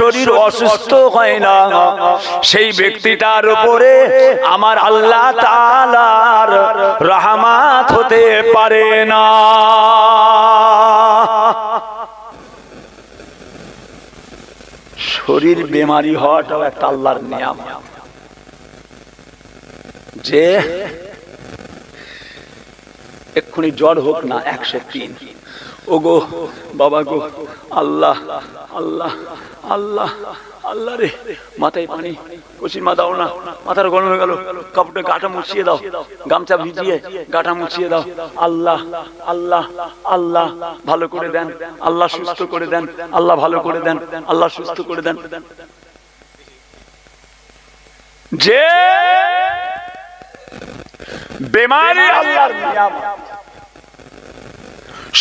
শরীর অসুস্থ হয় না, সেই ব্যক্তিটার উপরে আমার আল্লাহ তাআলার রহমত হতে পারে না। শরীর বেমারি হওয়াটাও একটা আল্লাহর নিয়ামত, যে এক্ষুনি জ্বর হোক না 103, ও গো বাবা গো, আল্লাহ আল্লাহ আল্লাহ আল্লাহ রে, মাথায় পানি, কচির মা দাও না, মাথার গরম হয়ে গেল, কাপড়টা গাটা মুছিয়ে দাও, গামছা ভিজিয়ে গাটা মুছিয়ে দাও, আল্লাহ আল্লাহ আল্লাহ ভালো করে দেন, আল্লাহ সুস্থ করে দেন, আল্লাহ ভালো করে দেন, আল্লাহ সুস্থ করে দেন। যে বেমারি আল্লাহর নিয়ামত,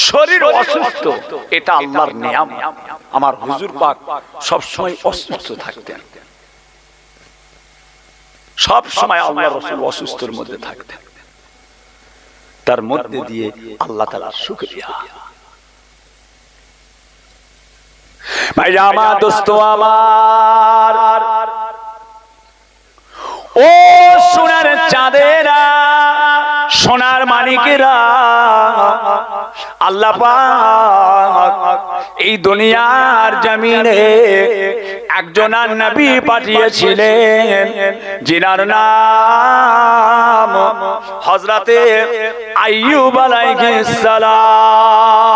শরীর অসুস্থ এটা আল্লাহর নিয়ামত। আমার হুজুর পাক সব সময় অসুস্থ থাকতেন, সব সময় আল্লাহর রাসূল অসুস্থর মধ্যে থাকতেন, তার মধ্যে দিয়ে আল্লাহ তাআলার শুকরিয়া। ভাইরা আমার, দোস্ত আমার, ও সোনার চাঁদেরা, সোনার মানিকেরা, আল্লাহ পাক এই দুনিয়ার জমিনে একজন নবী পাঠিয়েছিলেন, যিনার নাম হযরতে আইয়ুব আলাইহিস সালাম।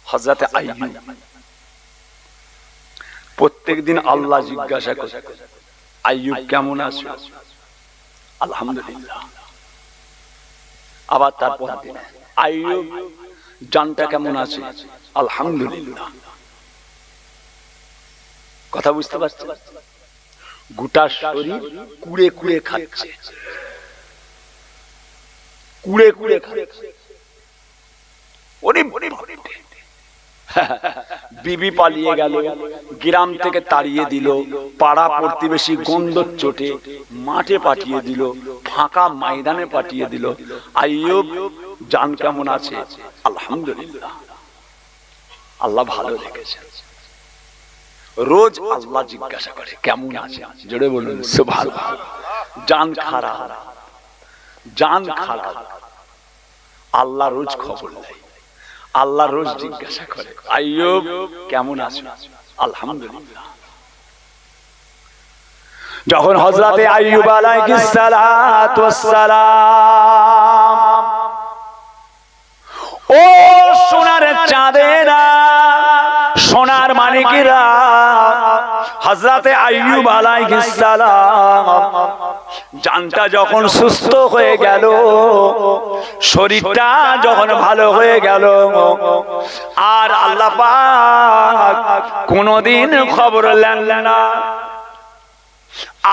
হযরতে আইয়ুব প্রত্যেকদিন আল্লাহ জিজ্ঞাসা করে, আইয়ুব কেমন আছো? আলহামদুলিল্লাহ। আবার তারপর দিন, আইয়ুব জানটা কেমন আছে? আলহামদুলিল্লাহ। কথা বুঝতে পারছেন? গোটা শরীর কুড়ে কুড়ে খাচ্ছে, কুড়ে কুড়ে খাচ্ছে। বিবি পালিয়ে গেল, গ্রাম থেকে তাড়িয়ে দিল, পাড়া প্রতিবেশী গন্ধর চোটে মাঠে পাঠিয়ে দিল, ফাঁকা ময়দানে পাঠিয়ে দিল। আইয়ুব জান কেমন আছে? আলহামদুলিল্লাহ। আল্লাহ ভালো রেখেছেন। রোজ আল্লাহ জিজ্ঞাসা করে কেমন আছে, জোরে বলুন সুবহানাল্লাহ। জান খারাপ, জান খারাপ, আল্লাহ রোজ খবর দেয়, আল্লাহ রোজ জিজ্ঞাসা করে আইয়ুব কেমন আছো? আলহামদুলিল্লাহ। যখন হযরতে আইয়ুব আলাইহিস সালাতু ওয়াস সালাম, ও সোনার চাঁদেরা, সোনার মানিকেরা, হযরতে আইয়ুব আলাইহিস সালাম জানটা যখন সুস্থ হয়ে গেল, শরীরটা যখন ভালো হয়ে গেল, আর আল্লাহ পাক কোনদিন খবর নেন না,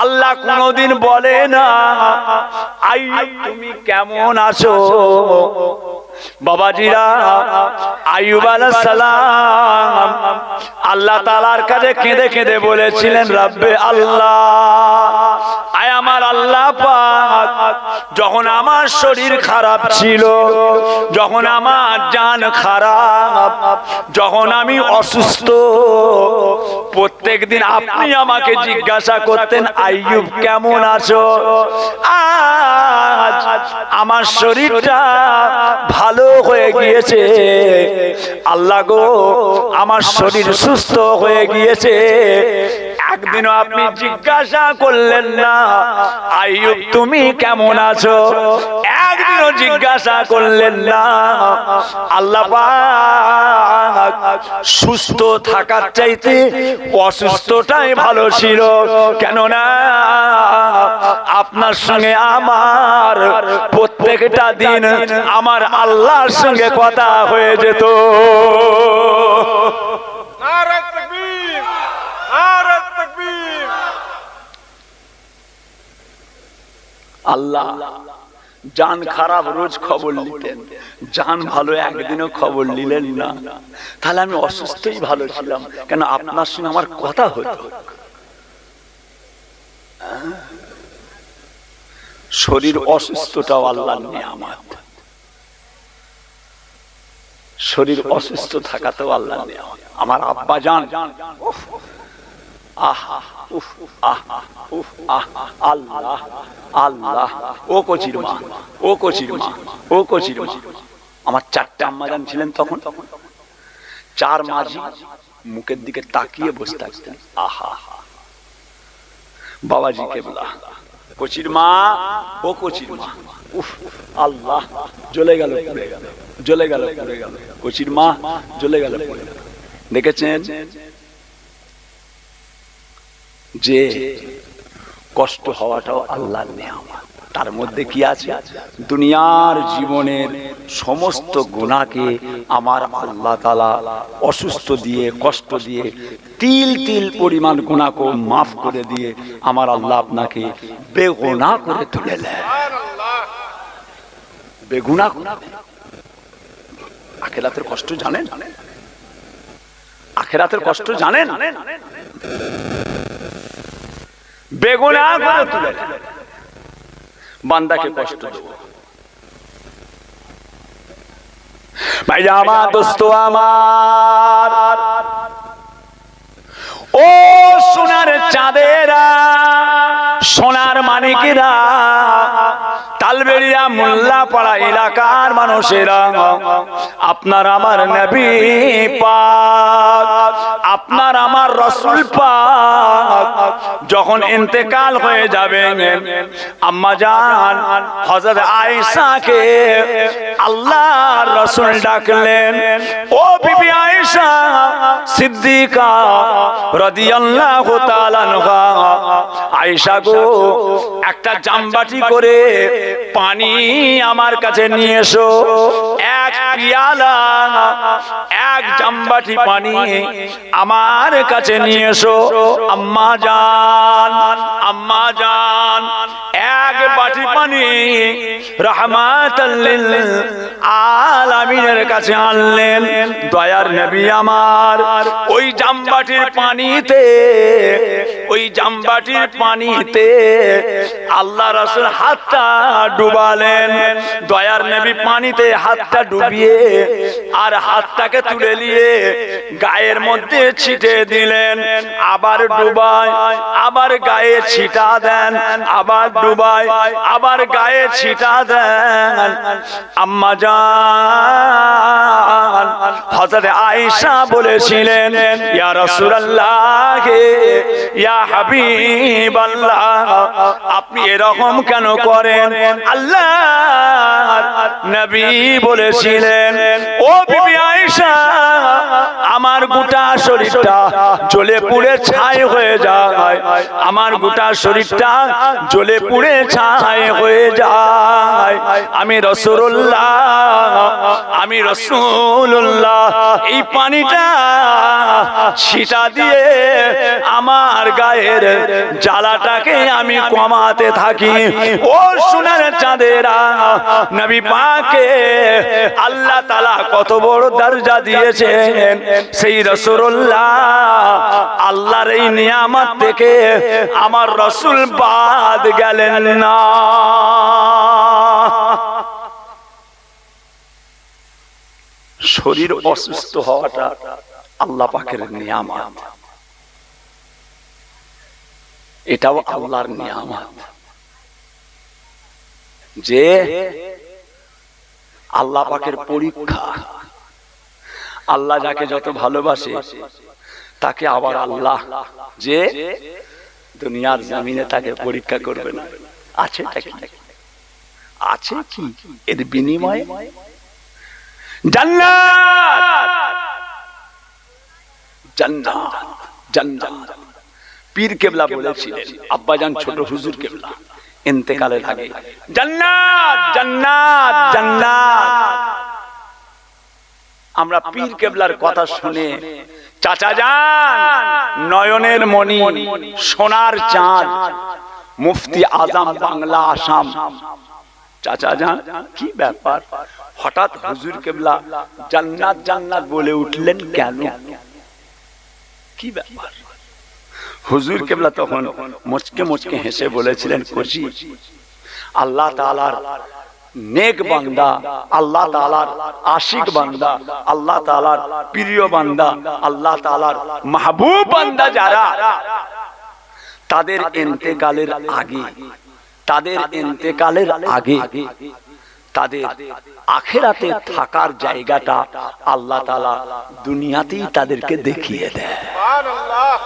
আল্লাহ কোনদিন বলে না আইয়ুব তুমি কেমন আছো? বাবাজিরা, আইয়ুব আলাইহিস সালাম আল্লাহ তাআলার কাছে কেঁদে কেঁদে বলেছিলেন, রব্বে আল্লাহ, আয় আমার আল্লাহ পাক, যখন আমার শরীর খারাপ ছিল, যখন আমার জান খারাপ, যখন আমি অসুস্থ, প্রত্যেকদিন আপনি আমাকে জিজ্ঞাসা করতেন আইয়ুব কেমন আছো? আজ আমার শরীরটা ভালো হয়ে গিয়েছে, আল্লাহ গো আমার শরীর সুস্থ হয়ে গিয়েছে, একদিনও আপনি জিজ্ঞাসা করলেন না আইয়ুব তুমি কেমন আছো? একদিনও জিজ্ঞাসা করলেন না। আল্লাহ পাক সুস্থ থাকার চাইতে অসুস্থটাই ভালো ছিল, কেননা আপনার সঙ্গে আমার প্রত্যেকটা দিন আমার আল্লাহর সঙ্গে কথা হয়ে যেত। নারে তাকবীর, নারে তাকবীর। আল্লাহ জান খারাপ রোজ খবর নিতেন, জান ভালো একদিনও খবর নিলেন না। তাহলে আমি অসুস্থই ভালো ছিলাম, কেন আপনার সঙ্গে আমার কথা হতো। শরীর অসুস্থটাও আল্লাহর নিয়ামত, শরীর অসুস্থ থাকাতেও আল্লাহর নিয়ামত। আমার আব্বা জান, আহা উফ আহা উফ আহা, আল্লাহ আল্লাহ। ও কচির মা, ও কচির মা, ও কচির মা। আমার চারটে আম্মা জান ছিলেন তখন, চার মাঝি মুখের দিকে তাকিয়ে বসে থাকতেন। আহা, বাবাজি কেবলা, কচির মা, ও কচির মা, উফ আল্লাহ, জ্বলে গেল পুড়ে গেল, জ্বলে গেল পুড়ে গেল, কচির মা জ্বলে গেল পুড়ে গেল। দেখেছেন যে কষ্ট হওয়াটাও আল্লাহর নেয়ামত। তার মধ্যে কি আছে? দুনিয়ার জীবনের সমস্ত গুনাহকে আমার আল্লাহ তাআলা অসুস্থ দিয়ে, কষ্ট দিয়ে, তিল তিল পরিমাণ গুনাহকে মাফ করে দিয়ে আমার আল্লাহ আপনাকে বেগুনাহ করে তুলে দেয়। বেগুনাহ আখিরাতের কষ্ট জানেন? আখিরাতের কষ্ট জানেন? বেগুনাহ করে তুলে দেয়। বান্দাকে কষ্ট দেব। ভাইয়া আমার, দোস্ত আমার, ও সোনার চাঁদেরা, সোনার মানিকেরা, তালবেড়িয়া মোল্লাপাড়া এলাকার মানুষেরা, আপনার আমার নবী পাক, আপনার আমার রাসূল পাক যখন ইন্তেকাল হয়ে যাবে, আম্মা জান হযরত আয়েশাকে আল্লাহর রাসূল ডাকলেন, ও বিবি আয়েশা সিদ্দিকা রাদিয়াল্লাহু তাআলা আনহা, আয়েশা গো, একটা জামবাটি করে পানি আমার কাছে নিয়ে এসো, এক পিয়ালা, এক জামবাটি পানি আমার কাছে নিয়ে এসো। আম্মা জান, আম্মা জান এক বাটি পানি রাহমাতাল লিল আলামিনের কাছে আনলেন। দয়ার নবী আমার ওই জামবাটির পানিতে, ওই জামবাটির পানিতে আল্লাহ রাসূল হাতটা ডুবালেন। দয়ার নবী পানিতে হাতটা ডুবিয়ে আর হাতটাকে তুলে নিয়ে গায়ের মধ্যে ছিটে দিলেন। আবার ডুবায়, আবার গায়ে ছিটা দেন, আবার ডুবায়, আবার গায়ে ছিটা দেন। আম্মা জান হযরত আয়েশা বলেছিলেন, ইয়া রাসূলুল্লাহ, ইয়া হাবিবাল্লাহ, আপনি এরকম কেন করেন? আল্লাহর নবী বলেছিলেন, ও বিবি আয়েশা, আমার গোটা শরীরটা জ্বলে পুড়ে ছাই হয়ে যায়, আমার গোটা শরীরটা জ্বলে পুড়ে ছাই হয়ে যায়। আমি রাসূলুল্লাহ, আমি রাসূলুল্লাহ এই পানিটা ছিটা দিয়ে আমার গায়ের জ্বালাটাকে আমি কমাতে থাকি। ও সোনার চাঁদেরা, নবী পাকে আল্লাহ তাআলা কত বড় দরজা দিয়েছেন। সেই রাসূলুল্লাহ আল্লাহর এই নিয়ামত থেকে আমার রাসূল বাদ গেলেন না। শরীর অসুস্থ হওয়াটা আল্লাহ পাকের নিয়ামত, এটাও আল্লাহর নিয়ামত। যে আল্লাহ পাকের পরীক্ষা, আল্লাহ যাকে যত ভালোবাসে তাকে আবার আল্লাহ যে দুনিয়ার জমিনে তাকে পরীক্ষা করবে না। আছে আছে কি এর বিনিময়ে? জান্নাত, জান্নাত, জান্নাত। পীর কেবলা বলেছিলেন, আব্বাজান ছোট হুজুর কেবলা ইন্তেকালের আগে, জান্নাত, জান্নাত, জান্নাত। আমরা পীর কেবলার কথা শুনে চাচা যান, নয়নের মণি, সোনার চাঁদ, মুফতি আজম বাংলা আসাম, চাচা যান কি ব্যাপার, হঠাৎ হুজুর কেবলা জান্নাত জান্নাত বলে উঠলেন কেন? কি ব্যাপার? হুজুর কেবলা তখন মুচকে মুচকে হেসে বলেছিলেন, কোজি, আল্লাহ তাআলার নেক বান্দা, আল্লাহ তাআলার আশিক বান্দা, আল্লাহ তাআলার প্রিয় বান্দা, আল্লাহ তাআলার মাহবুব বান্দা যারা, তাদের ইন্তেকালের আগে, তাদের ইন্তেকালের আগে তাদের আখিরাতে থাকার জায়গাটা আল্লাহ তাআলা দুনিয়াতেই তাদেরকে দেখিয়ে দেয়। সুবহানাল্লাহ।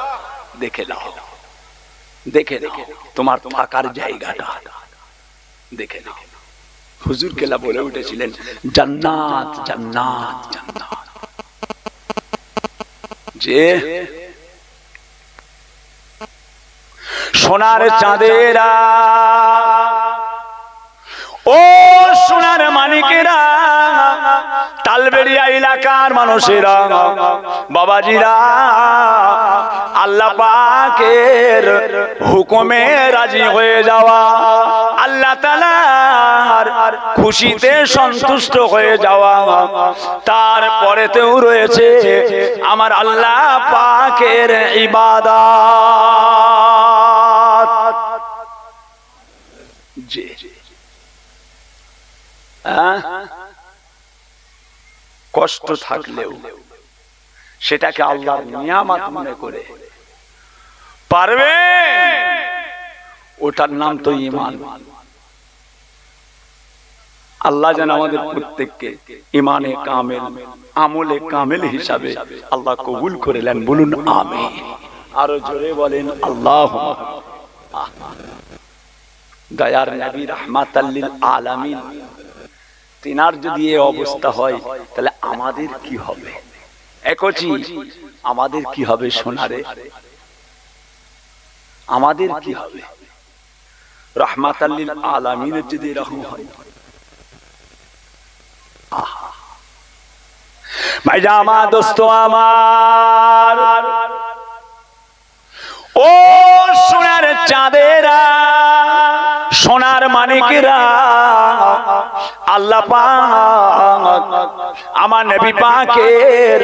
দেখে নাও, দেখে নাও তোমার থাকার জায়গাটা দেখে নাও। হুজুর কেলা বলে উঠেছিলেন জান্নাত জান্নাত জান্নাত। যে সোনার চাঁদেরা, ও সোনার মানিকেরা, তালবেড়িয়া এলাকার মানুষেরা, বাবাজিরা, আল্লাহ পাকের হুকুমে রাজি হয়ে যাওয়া, আল্লাহ তাআলার খুশিতে সন্তুষ্ট হয়ে যাওয়া, তারপরেতেও রয়েছে আমার আল্লাহ পাকের ইবাদত। জি কষ্ট থাকলেও সেটাকে আল্লাহর নিয়ামত মনে করে পারবে, ওটার নাম তো ঈমান। আল্লাহ যেন আমাদের প্রত্যেককে ঈমানে কামেল, আমলে কামেল হিসাবে আল্লাহ কবুল করে নেন, বলুন আমিন। আরো জোরে বলেন আল্লাহুম্মা। দয়ার নবী রাহমাতাল লিল আলামিন, তিনার যদি এই অবস্থা হয় তাহলে আমাদের কি হবে? একচি আমাদের কি হবে? সোনারে আমাদের কি হবে? রাহমাতাল লিল আলামিনের যদি এরকম হয়, ভাইজান আমার, দোস্ত আমার, ও সোনার চাঁদেরা, সোনার মানিকেরা, আল্লাহ পাক আমার নবী পাকের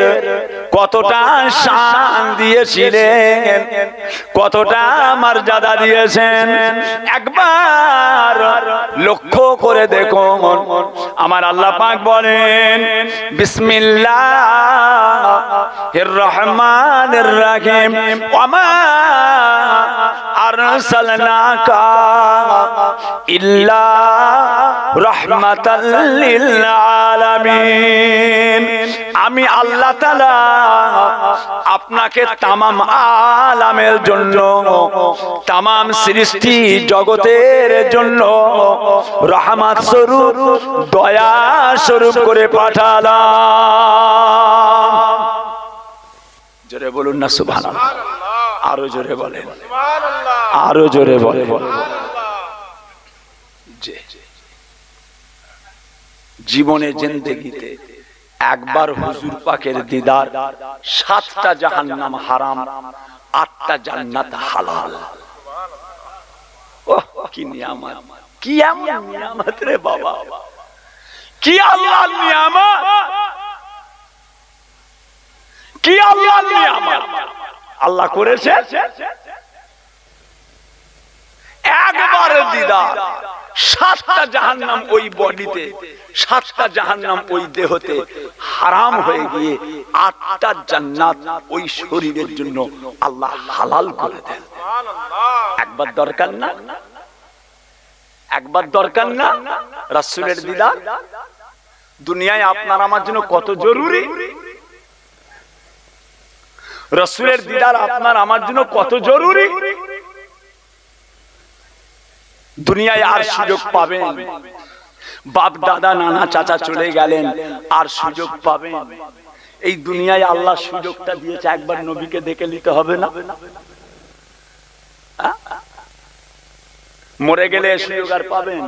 কতটা শান দিয়েছিলেন, কতটা মর্যাদা দিয়েছেন, একবার লক্ষ্য করে দেখুন। আমার আল্লাহ পাক বলেন বিসমিল্লাহির রহমানির রহিম, ওয়া আরসালনাকা ইল্লা রাহমাতাল লিল আলামিন। আমি আল্লাহ তাআলা আপনাকে তামাম আলামের জন্য, তামাম সৃষ্টি জগতের জন্য রহমত স্বরূপ, দয়া স্বরূপ করে পাঠালাম। জোরে বলুন না সুবহানাল্লাহ। আরো জোরে বলেন সুবহানাল্লাহ। আরো জোরে বলেন সুবহানাল্লাহ। জীবনে জিন্দেগিতে একবার হুজুর পাকের দিদার, 7টা জাহান্নাম হারাম, 8টা জান্নাত হালাল। ওহ কি নিয়ামত, কি এমন নিয়ামত রে বাবা, কি আল্লাহর নিয়ামত, কি আল্লাহর নিয়ামত আল্লাহ করেছে। একবার দিদার, 7টা জাহান্নাম ওই বডিতে, 7টা জাহান্নাম ওই দেহতে হারাম হয়ে গিয়ে 8টা জান্নাত ওই শরীরের জন্য আল্লাহ হালাল করে দেন। একবার দরকার না? একবার দরকার না রাসূলের দিদার? দুনিয়ায় আপনার আমার জন্য কত জরুরি, রাসূলের দিদার আপনার আমার জন্য কত জরুরি। দুনিয়ায় আর সুযোগ পাবেন, বাপ দাদা নানা চাচা চলে গেলেন, আর সুযোগ পাবেন? এই দুনিয়ায় আল্লাহ সুযোগটা দিয়েছে, একবার নবীকে দেখে নিতে হবে না? মরে গেলে সুযোগ আর পাবেন?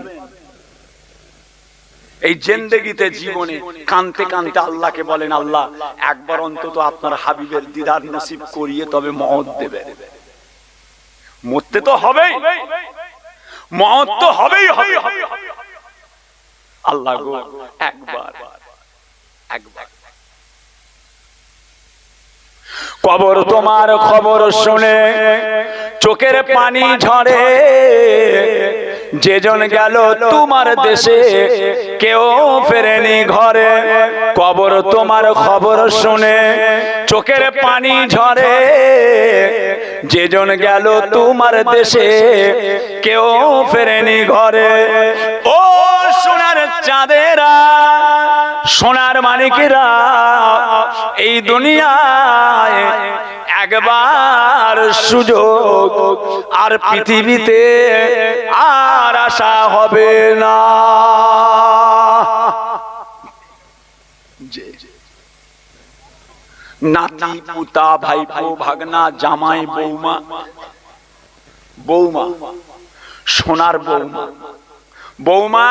এই জিন্দেগিতে, জীবনে কানতে কানতে আল্লাহকে বলেন, আল্লাহ একবার অন্তত আপনার হাবিবের দিদার নসিব করিয়ে তবে মওত দেবে। মরতে তো হবেই, মওত তো হবেই হবে। আল্লাহ গো একবার, একবার। কবর তোমার খবর শুনে চোখের পানি ঝরে, যেজন গেল তোমার দেশে কেউ ফেরেনি ঘরে, কবর তোমার খবর শুনে চোখের পানি ঝরে। যেজন গেল তোমার দেশে কেউ ফেরেনি ঘরে। ও সোনার চাঁদেরা, সোনার মানিকেরা, এই দুনিয়ায় একবার সুযোগ, আর পৃথিবীতে আর আশা হবে না। নাতি পুতা ভাইপো ভাগনা জামাই বৌমা, বৌমা সোনার বৌমা, বৌমা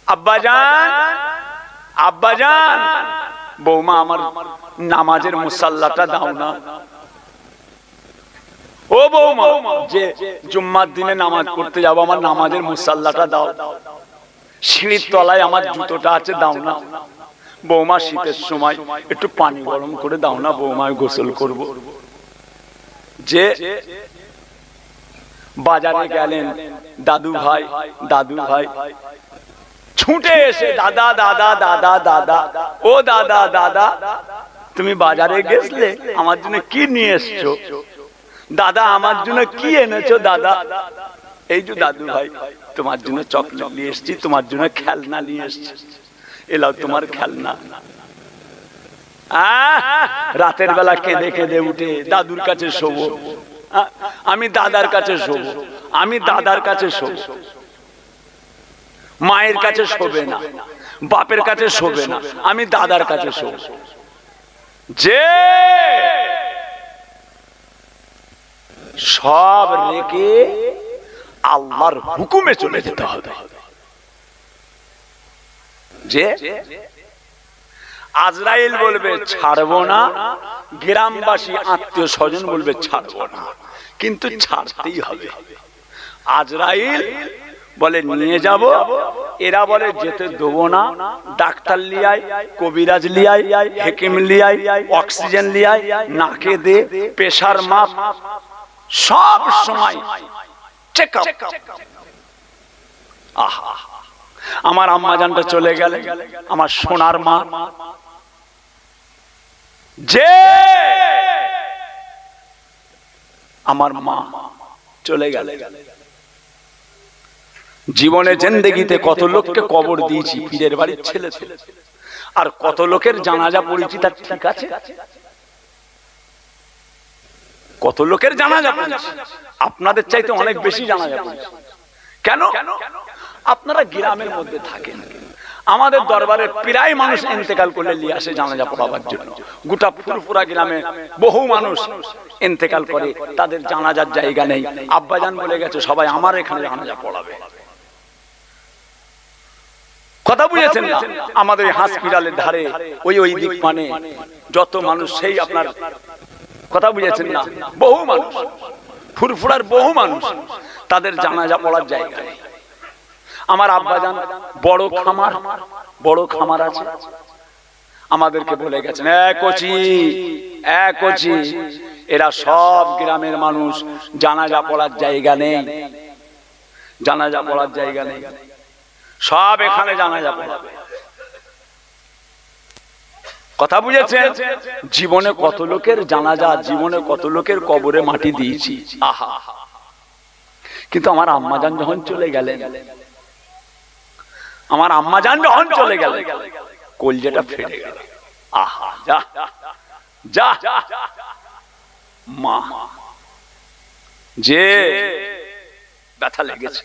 আব্বাজান, আব্বাজান, বৌমা আমার নামাজের মুসাল্লাটা দাও না। ও বৌমা, যে জুম্মার দিনে নামাজ পড়তে যাবো, আমার নামাজের মুসাল্লাটা দাও। সিঁড়ির তলায় আমার জুতোটা আছে, দাও না। বৌমা শীতের সময় একটু পানি গরম করে দাও না, বৌমা গোসল করব। যে বাজারে গেলেন দাদু ভাই, দাদু ভাই ছুটে এসে দাদা দাদা দাদা দাদা, ও দাদা দাদা তুমি বাজারে গেছলে, আমার জন্য কি নিয়ে এসছো? দাদা আমার জন্য কি এনেছো দাদা? এই যে দাদু ভাই তোমার জন্য চকলেট নিয়ে এসছি, তোমার জন্য খেলনা নিয়ে এসছি, এলাও তোমার খেলনা। রাতের বেলা কেঁদে কেঁদে উঠে দাদুর কাছে শোবো, আমি দাদার কাছে শোবো, আমি দাদার কাছে শোবো। মায়ের কাছে শোবে না, বাপের কাছে শোবে না, আমি দাদার কাছে শোবো। যে সব রেখে আল্লাহর হুকুমে চলে যেতে হবে। যে আজরাইল বলবে ছাড়বো না, গ্রামবাসী আত্মীয় স্বজন বলবে ছাড়বো না, কিন্তু ছাড়তেই হবে। আজরাইল বলে নিয়ে যাব, এরা বলে যেতে দেবো না। ডাক্তার লিয়াই, কবিরাজ লিয়াই, হেকিম লিয়াই, অক্সিজেন লিয়াই, নাকে দে, প্রেসার মাপ, সব সময় চেক আপ। আহা, আমার আম্মা জানটা চলে গেলে, আমার সোনার মা। যে আমার মা চলে গেলে, জীবনে জিন্দেগিতে কত লোককে কবর দিয়েছি, পীরের বাড়ির ছেলে ছেলে, আর কত লোকের জানাজা পড়েছি, তার ঠিক আছে? কত লোকের জানাজা পড়েছি, আপনাদের চাইতে অনেক বেশি জানাজা পড়েছি। কেন? আপনারা গ্রামের মধ্যে থাকেন, আমাদের দরবারে প্রায় মানুষ ইন্তেকাল করলে নিয়ে আসে জানাজা পড়াবার জন্য। গোটা ফুরফুরা গ্রামে বহু মানুষ ইন্তেকাল করে, তাদের জানাজার জায়গা নেই। আব্বাজান বলে গেছে সবাই আমার এখানে জানাজা পড়াবে। কথা বুঝেছেন না? আমাদের হসপিটালের ধারে ওই দিক মানে যত মানুষ, সেই আপনার কথা বুঝেছেন না, বহু মানুষ, ফুরফুরার বহু মানুষ, তাদের জানাজা পড়ার জায়গা নেই। আমার আব্বাজান বড় খামার আছে, আমাদেরকে বলে গেছেন কচি এরা সব গ্রামের মানুষ, জানাজা পড়ার জায়গা নেই, জানাজা পড়ার জায়গা নেই, সব এখানে জানাজা পড়াবে। কথা বুঝেছেন? জীবনে কত লোকের জানাজা, জীবনে কত লোকের কবরে মাটি দিয়েছি। আহা, কিন্তু আমার আম্মাজান যখন চলে গেলেন, আমার আম্মাজান যখন চলে গেলেন, কলজেটা ফেটে গেল। আহা, যা যা মা, যে ব্যথা লেগেছে।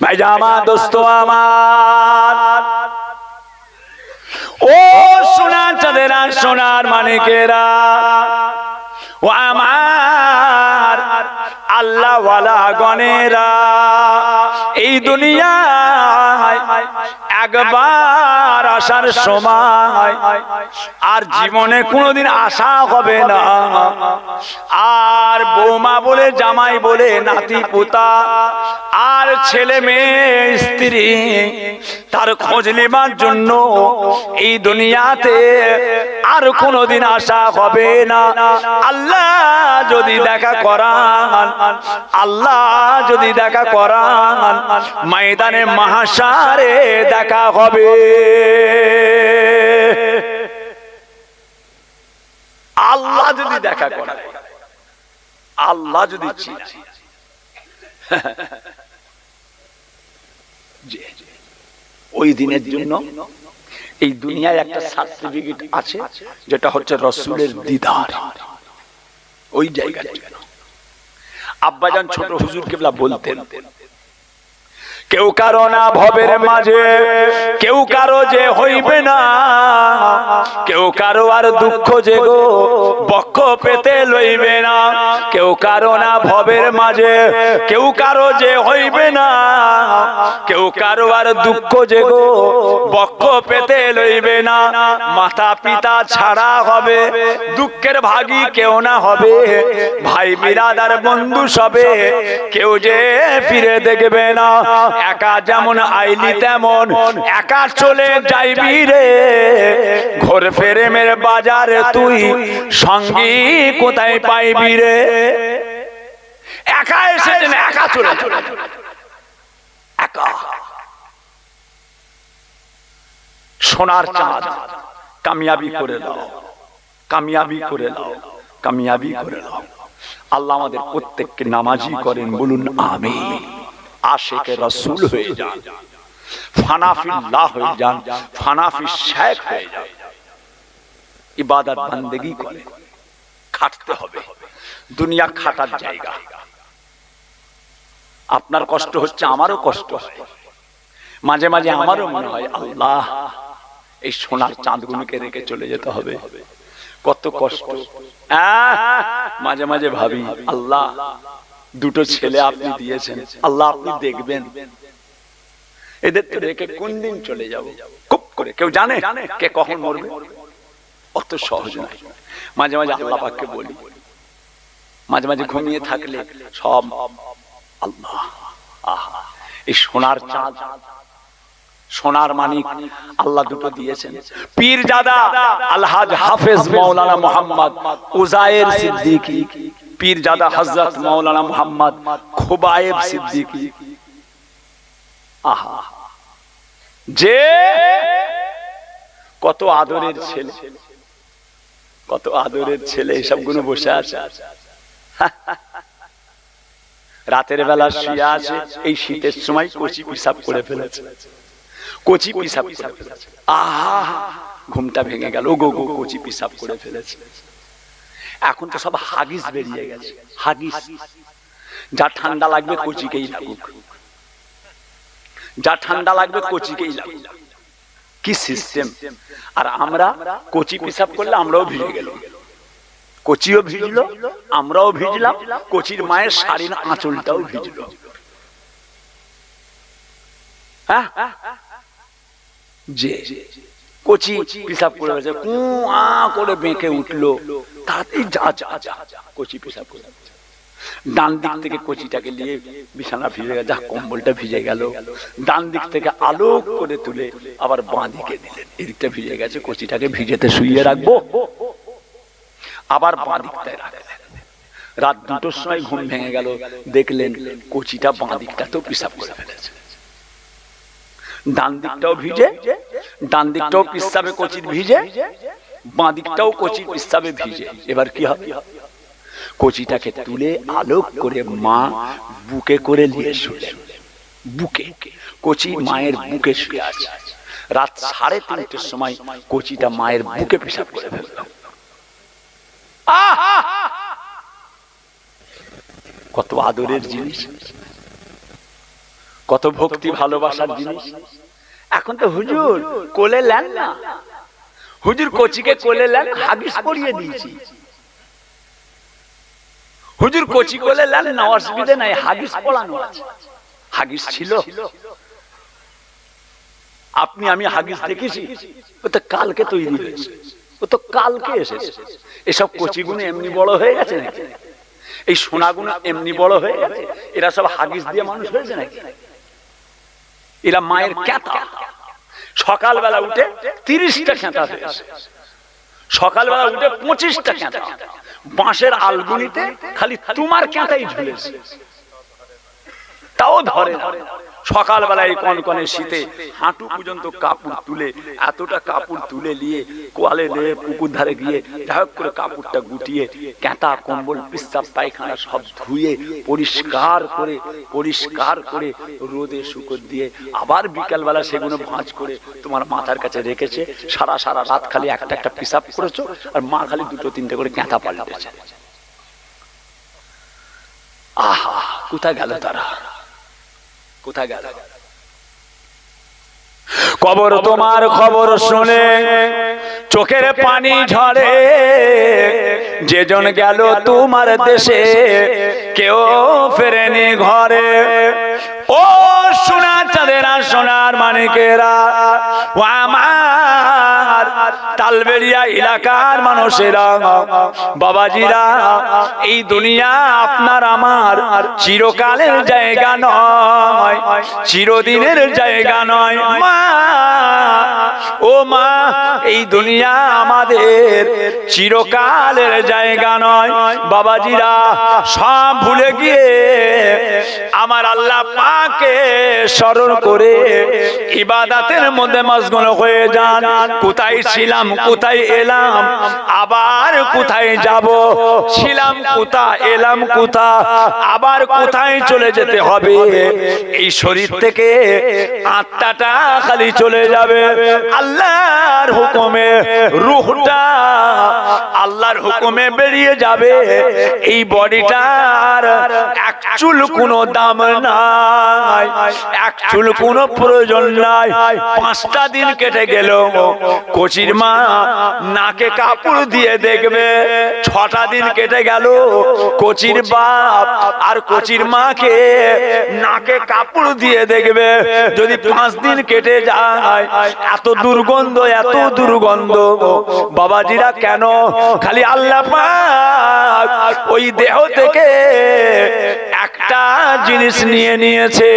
ভাই জামা দোস্ত আমার, ও সোনার চাঁদেরা, সোনার মানিকেরা, ও আমার আল্লাহ ওয়ালা গণেরা, এই দুনিয়ায় একবার আসার সময় আর জীবনে কোনোদিন আশা হবে না। আর বৌমা বলে, জামাই বলে, নাতি পুতা, আর ছেলে মেয়ে স্ত্রী, তার খোঁজ নেবার জন্য এই দুনিয়াতে আর কোনোদিন আসা হবে না। আল্লাহ যদি দেখা করান, আল্লাহ যদি দেখা করান, ময়দানে মাহশারে দেখা হবে। আল্লাহ যদি দেখা করান, আল্লাহ যদি ওই দিনের জন্য এই দুনিয়ায় একটা সার্টিফিকেট আছে, যেটা হচ্ছে রাসূলের দিদার। ওই জায়গার জন্য আব্বাজান ছোট হুজুর কেবলা বলতেন, কেউ কারো না ভবের মাঝে, কেউ কারো যে হইবে না, কেউ কারো আর দুঃখ যে গো বক্ষ পেতে লইবে না। কেউ কারো না ভবের মাঝে, কেউ কারো যে হইবে না, কেউ কারো আর দুঃখ যে গো বক্ষ পেতে লইবে না। মাতা পিতা ছাড়া হবে, দুঃখের ভাগী কেউ না হবে, ভাই বিরাদার বন্ধু সবে কেউ যে ফিরে দেখবে না। একা যেমন আইলি তেমন একা চলে যাইবি রে, ঘোর প্রেমের বাজারে তুই সঙ্গী কোথায় পাইবি রে। একা এসেছেন, একা চলে একা। সোনার চাঁদ কামিয়াবি করে দাও, কামিয়াবি করে দাও, কামিয়াবি করে দাও। আল্লাহ আমাদের প্রত্যেককে নামাজি করেন, বলুন আমিন। আশিকে রাসূল হয়ে যান, ফানাফিল্লাহ হয়ে যান, ফানাফি শেখ হয়ে যান। ইবাদত বন্দেগী করে খাটতে হবে। দুনিয়া খাটার জায়গা। আপনার কষ্ট হচ্ছে, আমারও কষ্ট হয়, মাঝে মাঝে আমারও মনে হয় আল্লাহ এই সোনার চাঁদগুলোকে রেখে চলে যেতে হবে, কত কষ্ট। মাঝে মাঝে ভাবি আল্লাহ দুটো ছেলে আপনি দিয়েছেন, আল্লাহ আপনি দেখবেন, এদের তো রেখে কোন দিন চলে যাব। খুব করে কেউ জানে কে কখন মরবে, অত সহজ নয়। মাঝে মাঝে আল্লাহ পাককে বলি, মাঝে মাঝে ঘুমিয়ে থাকলে সব আল্লাহ, আহা এই সোনার চাঁদ, সোনার মানিক আল্লাহ দুটো দিয়েছেন। পীরজাদা আলহাজ হাফেজ মাওলানা মোহাম্মদ উজায়ের সিদ্দিকী, পীরজাদা হযরত মাওলানা মোহাম্মদ খুবায়েব সিদ্দিকী, আহা যে কত আদরের ছেলে, কত আদরের ছেলে, এসবগুলো বসে আছে। রাতের বেলা শুয়ে আছে, এই শীতের সময় কচি পিসাব করে ফেলেছে, কচি পিসাব করে ফেলেছে। আহা ঘুমটা ভেঙে গেল, গো গো কচি পিসাব করে ফেলেছে। এখন তো সব হাগিস বেরিয়ে গেছে, হাগিস। যা ঠান্ডা লাগবে কচিকেই লাগুক, যা ঠান্ডা লাগবে কচিকেই লাগুক। কি সিস্টেম! আর আমরা কচি পিসাব করলে আমরাও ভিজে গেল, কচিও ভিজলো, আমরাও ভিজলাম, কচির মায়ের শাড়ির আঁচলটাও ভিজলো। যে কচি পিসাব করে করে বেঁকে উঠলো, তাতেই যা যা যা কচি পিসাব করে। ডান দিক থেকে কচিটাকে নিয়ে বিছানা ভিজে গেল, যা কম্বলটা ভিজে গেল, ডান দিক থেকে আলোক করে তুলে আবার বাঁ দিকে দিলেন, এদিকটা ভিজে গেছে, কচিটাকে ভিজেতে শুইয়ে রাখবো, আবার বাঁ দিকটায় রাখলেন। রাত 2টোর সময় ঘুম ভেঙে গেল, দেখলেন কচিটা বাঁ দিকটা তো পিসাব করে ফেলেছে, ডান দিকটাও ভিজে, ডান দিকটাও পিসাবে কচির ভিজে, বাঁ দিকটাও কচির পিসাবে ভিজে। এবার কি হবে? কচিটাকে তুলে আলোক করে মা বুকে করে নিয়ে শুলেন, বুকে, কচি মায়ের বুকে শুয়ে আছে। রাত 3:30টার সময় কচিটা মায়ের বুকে পিসাব করে ফেলল। কত আদরের জিনিস, কত ভক্তি ভালোবাসার জিনিস। এখন তো হুজুর কোলে নেন না, হুজুর কচিকে কোলে নেন, হাগিস পরিয়ে দিয়েছি। হুজুর কচি কোলে নেন না, অসুবিধা নাই, হাগিস পড়ানো আছে। হাগিস ছিল, আপনি আমি হাগিস দেখেছি, ও তো কালকে তৈরি হয়েছে, ও তো কালকে এসেছে। এসব কচিগুলো এমনি বড় হয়ে গেছে নাকি? এই সোনাগুলো এমনি বড় হয়ে গেছে? এরা সব হাগিস দিয়ে মানুষ হয়েছে নাকি? এরা মায়ের ক্যাতা, সকালবেলা উঠে 30টা খেঁতা হয়েছে, সকালবেলা উঠে 25টা খেঁতা, বাঁশের আলগুনিতে খালি তোমার খেঁতাই ঝুলেছে, তাও ধরে। সকালবেলায় কনকনে শীতে হাঁটু পর্যন্ত কাপড় তুলে, এতটা কাপড় তুলে নিয়ে কোয়ালে নিয়ে পুকুর ধারে গিয়ে যাই করে কাপড়টা গুটিয়ে ক্যাঁতা কম্বল পিস্তাব পায়খানা সব ধুয়ে পরিষ্কার করে রোদে শুকর দিয়ে আবার বিকালবেলা সেগুলো ভাঁজ করে তোমার মাথার কাছে রেখেছে। সারা রাত খালি একটা পিসাব করেছো, আর মা খালি 2-3টে করে ক্যাঁতা পাল্টেছে। আহা, কোথায় গেল তারা, কোথায় গেল? কবর তোমার খবর শুনে চোখের পানি ঝরে, যেজন গেল তোমার দেশে কেউ ফেরেনি ঘরে। ও সোনার চাঁদেরা, সোনার মানিকেরা, ও আমার তালবেড়িয়া এলাকার মানুষেরা, বাবাজিরা, এই দুনিয়া আপনার আমার চিরকালের জায়গা নয়, চিরদিনের জায়গা নয়। মা, ও মা, এই দুনিয়া আমাদের চিরকালের জায়গা নয়। বাবাজিরা, সব ভুলে গিয়ে আমার আল্লাহ পাকে স্মরণ করে ইবাদতের মধ্যে মশগুল হয়ে যান। কোথায় ছিলাম, কোথায় এলাম, আবার কোথায় যাব, ছিলাম কোথা, এলাম কোথা, আবার কোথায় চলে যেতে হবে। এই শরীর থেকে আত্মাটা খালি চলে যাবে আল্লাহর হুকুমে, রূহটা আল্লাহর হুকুমে বেরিয়ে যাবে। এই বডিটার এক চুল কোনো দাম নাই, এক চুল কোনো প্রয়োজন নাই। 5টা দিন কেটে গেল, কচির মা নাকে কাপড় দিয়ে দেখবে। 6টা দিন কেটে গেল, কচির বাপ আর কচির মাকে নাকে কাপড় দিয়ে দেখবে। যদি 5 দিন কেটে যায়, এত দুর্গন্ধ, এত দুর্গন্ধ। বাবাজিরা, কেন? খালি আল্লাহ পাক ওই দেহ থেকে একটা জিনিস নিয়ে নিয়েছে।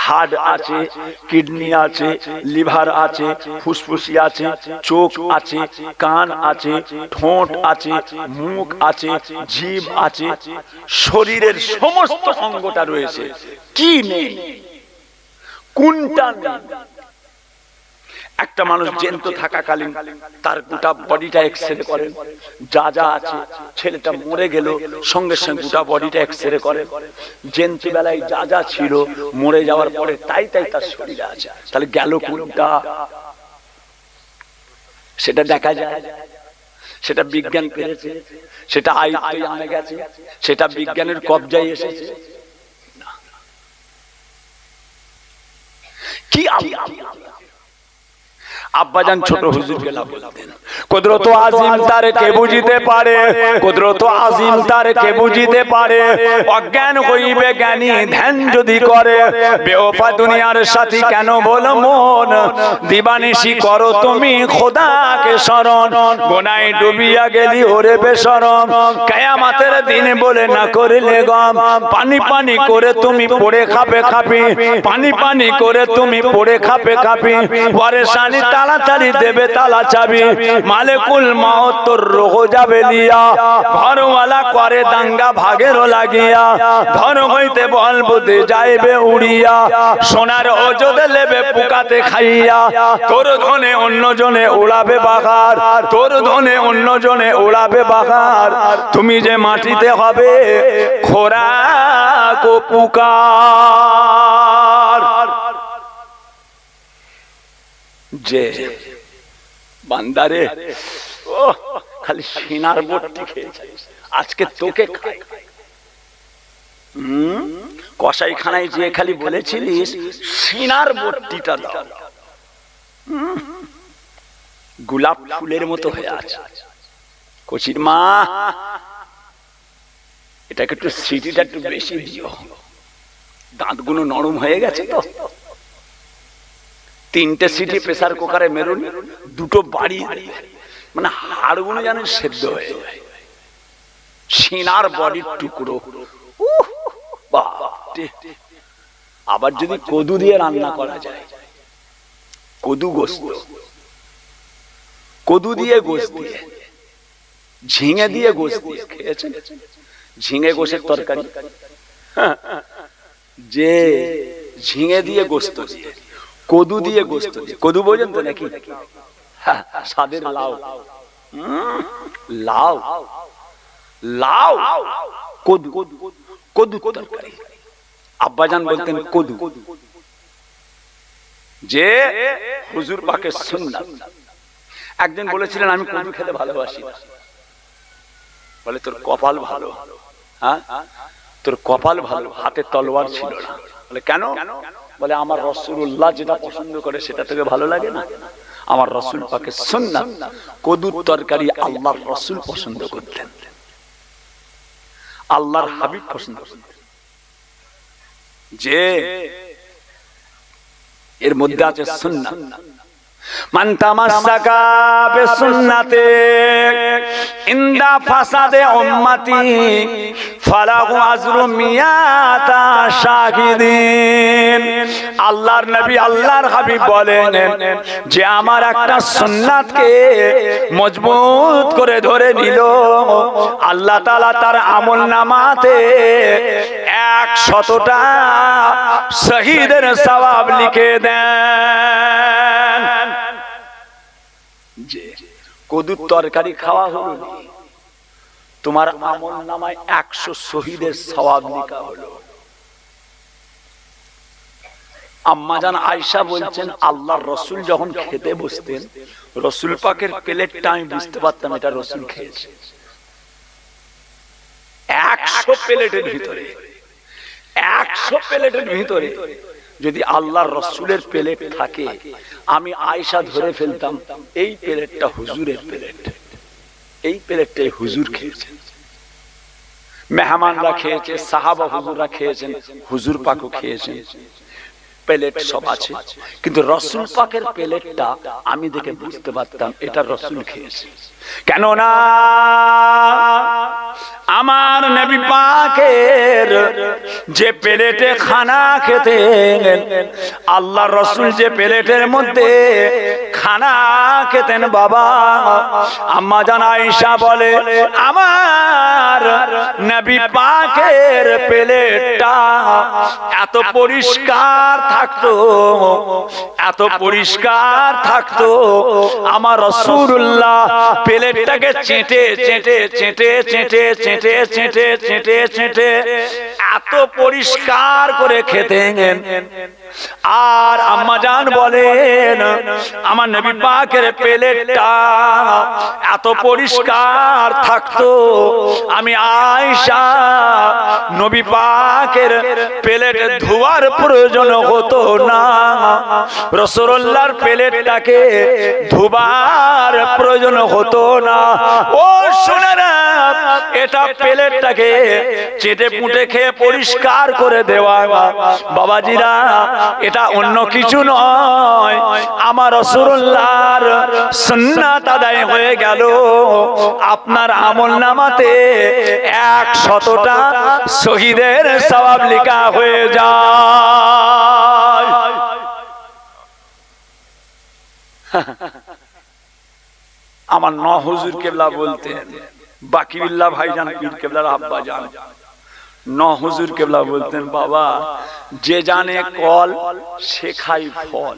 হাড় আছে, কিডনি আছে, লিভার আছে, ফুসফুসি আছে, চোখ আছে, কান আছে, ঠোঁট আছে, মুখ আছে, জিভ আছে, শরীরের সমস্ত অঙ্গটা রয়েছে। কি নেই? কোনটা নেই? একটা মানুষ জ্যান্ত থাকাকালীন তার গোটা বডিটা এক্সরে করেন, যা যা আছে। ছেলেটা মরে গেল, সঙ্গে সঙ্গে গোটা বডিটা এক্সরে করেন। জ্যান্ত বেলায় যা যা ছিল, মরে যাওয়ার পরে তাই তার শরীরে আছে। তাহলে গেল কোনটা? সেটা দেখা যায়, সেটা বিজ্ঞান পেরেছে, সেটা আয়ত্তে জানা গেছে, সেটা বিজ্ঞানের কবজায় এসেছে। কি আব্বাজান ছোট হুজুর গেলা বলতেন, কুদরত আজিম তার কে বুঝিতে পারে, কুদরত আজিম তার কে বুঝিতে পারে। অজ্ঞান হইবে জ্ঞানী ধ্যান যদি করে, বেওফা দুনিয়ার সাথী কেন বল মন, দিবানিশি করো তুমি খোদাকে শরণ। গোনায় ডুবিয়া গেলি ওরে বেশরম, কিয়ামতের দিন বলে না করলে গম। পানি পানি করে তুমি পড়ে খাবে খাবি, পানি পানি করে তুমি পড়ে খাবে খাবি। পরেশানি তাড়াতাড়ি দেবে তালা চাবি, মালিকুল মউত তোর রোহ যাবে লিয়া। ঘরওয়ালা করে দাঙ্গা ভাগের লাগিয়া, ধন হইতে বল বুঝে যাইবে উড়িয়া। সোনার ওজদ লেবে পুকাতে খাইয়া, তোর ধনে অন্য জনে উড়াবে বাগার, তোর ধনে অন্য জনে উড়াবে বাগার। তুমি যে মাটিতে হবে খোরাক ও পুকার। যে বান্দারে, ও খালি সিনার বট্টি খেয়েছিস, আজকে তোকে খাই। কসাইখানায় যে খালি বলেছিলিস সিনার বট্টিটা দাও, গোলাপ ফুলের মতো হয়ে আছে। কচির মা, এটাকে একটু সিটিটা একটু বেশি দিও, দাঁতগুলো নরম হয়ে গেছে তো। 3টে সিটি প্রেসার কুকারে মেরুন, 2টো বাড়ি, মানে হাড়গুলো যেন সেদ্ধ হয়ে যায়। সিনার বডির টুকরো, আবার যদি কদু দিয়ে রান্না করা যায়, কদু গোস্ত, কদু দিয়ে গোস্ত দিয়ে, ঝিঙে দিয়ে গোস্ত দিয়ে খেয়েছেন? ঝিঙে গোশের তরকারি, যে ঝিঙে দিয়ে গোস্ত দিয়ে, কদু দিয়ে গোস্ত দিয়ে, কদু বোঝেন তো নাকি? স্বাদের লাউ, লাউ লাউ কদু, কদু তরকারি। আব্বাজান বলতেন কদু, যে হুজুর পাকের সুন্নাত। একদিন বলেছিলেন আমি কদু খেতে ভালোবাসি না। বলে তোর কপাল ভালো, হ্যাঁ তোর কপাল ভালো, হাতে তলোয়ার ছিল না। বলে কেন? বলে আমার রাসূলুল্লাহ যেটা পছন্দ করে সেটা তোকে ভালো লাগে না? আমার রাসূল পাকের সুন্নাত, কদুর তরকারি আল্লাহর রাসূল পছন্দ করতেন, আল্লাহর হাবিব পছন্দ করতেন। যে এর মধ্যে আছে সুন্নাত। মান তামাসসাকা বিসুন্নাতি ইনদা ফাসাদে উম্মতি ফালাহু আজরু মিয়াতা শাহিদিন। আল্লাহর নবী আল্লাহর হাবিব বলেন যে আমার একটা সুন্নাতকে মজবুত করে ধরে নিল, আল্লাহ তাআলা তার আমলনামাতে 100টা শহীদের সওয়াব লিখে দেন। যে কদুর তরকারি খাওয়া হলো, তোমার আমলনামায় 100 শহীদের সওয়াব লেখা হলো। আম্মাজান আয়েশা বলছেন আল্লাহর রাসূল যখন খেতে বসতেন, রাসূল পাকের প্লেটটা আমি বুঝতে পারতাম এটা রাসূল খেয়েছে। 100 প্লেটের ভিতরে, 100 প্লেটের ভিতরে যদি আল্লাহর রাসূলের প্লেট থাকে, আমি আয়েশা ধরে ফেলতাম এই প্লেটটা হুজুরের প্লেট, এই প্লেটটাই হুজুর খেয়েছেন। মেহমানরা খেয়েছে, সাহাবা হুজুররা খেয়েছেন, হুজুর পাকও খেয়েছেন, প্লেট সব আছে, কিন্তু রাসূল পাকের প্লেটটা আমি দেখে বুঝতে পারতাম এটা রাসূল খেয়েছে। কেননা আমার নবী পাকের যে প্লেটে খানা খেতেন, আল্লাহর রাসূল যে প্লেটের মধ্যে খানা খেতেন, বাবা আম্মা জান আয়েশা বলে আমার নবী পাকের প্লেটটা এত পরিষ্কার থাকতো, এত পরিষ্কার থাকতো, আমার রাসূলুল্লাহ প্লেটটাকে চেটে চেটে চেটে চেটে চেটে চেটে চেটে চেটে এত পরিষ্কার করে খেতেন। আর আম্মা জান বলেন আমার নবী পাকের প্লেটটা এত পরিষ্কার থাকতো, আমি আয়েশা নবী পাকের প্লেট ধোয়ার প্রয়োজন হতো না, রাসূলুল্লাহর প্লেটটাকে ধোবার প্রয়োজন হতো না। ও শোনেরা, এটা প্লেটটাকে চেটে পুঁটে খেয়ে পরিষ্কার করে দেওয়া, বাবাজিরা এটা অন্য কিছু নয়, আমার রাসূলুল্লাহর সুন্নাত আদায় হয়ে গেল, আপনার আমলনামাতে 100টা শহীদের সওয়াব লেখা হয়ে যায়। আমার ন হুজুর কেবলা বলতেন, বাকিউল্লাহ ভাইজান পীর কেবলার আব্বা জান ন হুজুর কেবলা বলতেন, বাবা যে জানে কল সে খায় ফল,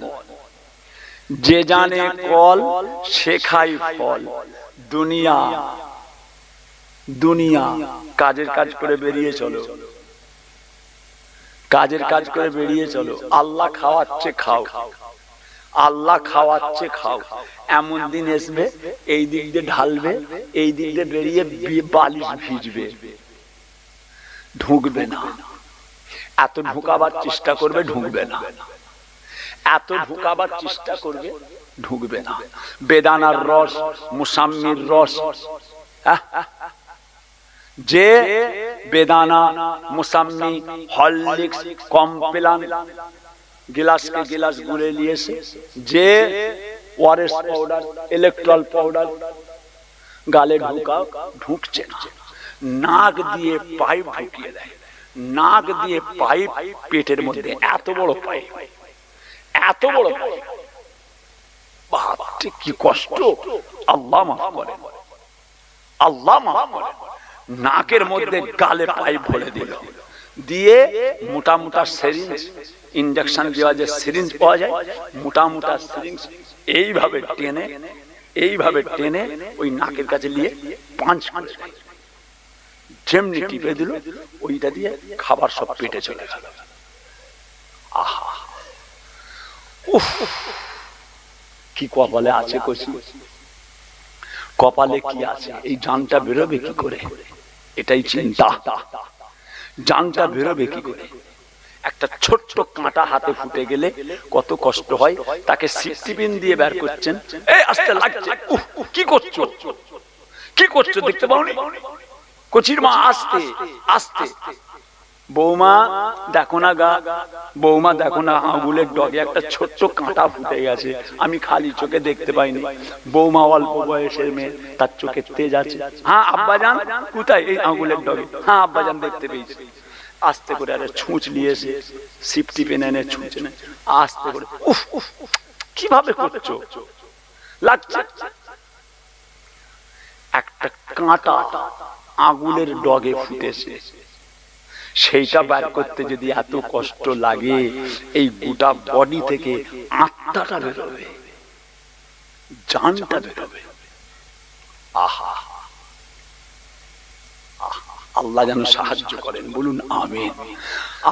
যে জানে কল সে খায় ফল। দুনিয়া দুনিয়া কাজের কাজ করে বেরিয়ে চলো, কাজের কাজ করে বেরিয়ে চলো, আল্লাহ খাওয়াচ্ছে খাও, আল্লাহ খাওয়াচ্ছে খাও। এমন দিন আসবে এই দিক দিয়ে ঢালবে, এই দিক দিয়ে বেরিয়ে বালিশ ভিজবে, ঢুকবে না। এত ঢুকাবার চেষ্টা করবে, ঢুকবে না, এত ঢুকাবার চেষ্টা করবে, ঢুকবে না। বেদানার রস, মুসাম্মির রস, যে বেদানা, মুসাম্মি, হরলিক্স, কমপ্লান গিলাসকে গিলাস গুলে নিয়েছে, যে ওআরএস পাউডার, ইলেকট্রল পাউডার গালে ঢুকাও, ঢুকছে না। নাক দিয়ে পাইপ ঢুকিয়ে দেয়, নাক দিয়ে পাইপ পেটের মধ্যে, এত বড় পাইপ, এত বড় পাইপ। বাপরে কি কষ্ট! আল্লাহ মাফ করেন, আল্লাহ মাফ করেন। নাকের মধ্যে গালে পাইপ ভরে দিল, দিয়ে মোটা মোটা সিরিঞ্জ, ইনজেকশন দেওয়া যে সিরিঞ্জ পাওয়া যায়, মোটা মোটা সিরিঞ্জ এইভাবে টেনে, এইভাবে টেনে ওই নাকের কাছে নিয়ে পাঁচ করে যেমনি টিপে দিল, ওইটা দিয়ে খাবার সব পেটে চলে গেল। আহা, উফ, কি কপালে আছে কচি, কপালে কি আছে, এই জানটা বেরোবে কি করে, এটাই চিন্তা। জানটা বেরোবে কি করে? একটা ছোট্ট কাঁটা হাতে ফুটে গেলে কত কষ্ট হয়, তাকে সিফটিপিন দিয়ে বের করছেন। এই আস্তে লাগছে, কি করছো, কি করছো দেখতে পাওনি? কচির মা আস্তে আস্তে, বৌমা দেখো না গা, বৌমা দেখো না আঙুলের ডগে একটা ছোট্ট কাঁটা ফুটে গেছে, আমি খালি চোখে দেখতে পাইনি। বৌমা অল্প বয়সের মেয়ে, তার চোখে তেজ আছে। হ্যাঁ আব্বাজান কোথায়? এই আঙুলের ডগে। হ্যাঁ আব্বাজান দেখতে পেয়েছি। আস্তে করে আরে ছুঁচ নিয়েছে, সিফটি পেন এনে ছুঁচ এনে আস্তে করে, উফ উফ, কিভাবে করছো, লাগছে। একটা কাঁটা আঙুলের ডগে ফুটেছে, সেইটা বার করতে যদি এত কষ্ট লাগে, এই গোটা বডি থেকে আত্মাটা বেরোবে, জানটা বেরোবে। আহা, আল্লাহ যেন সাহায্য করেন, বলুন আমিন।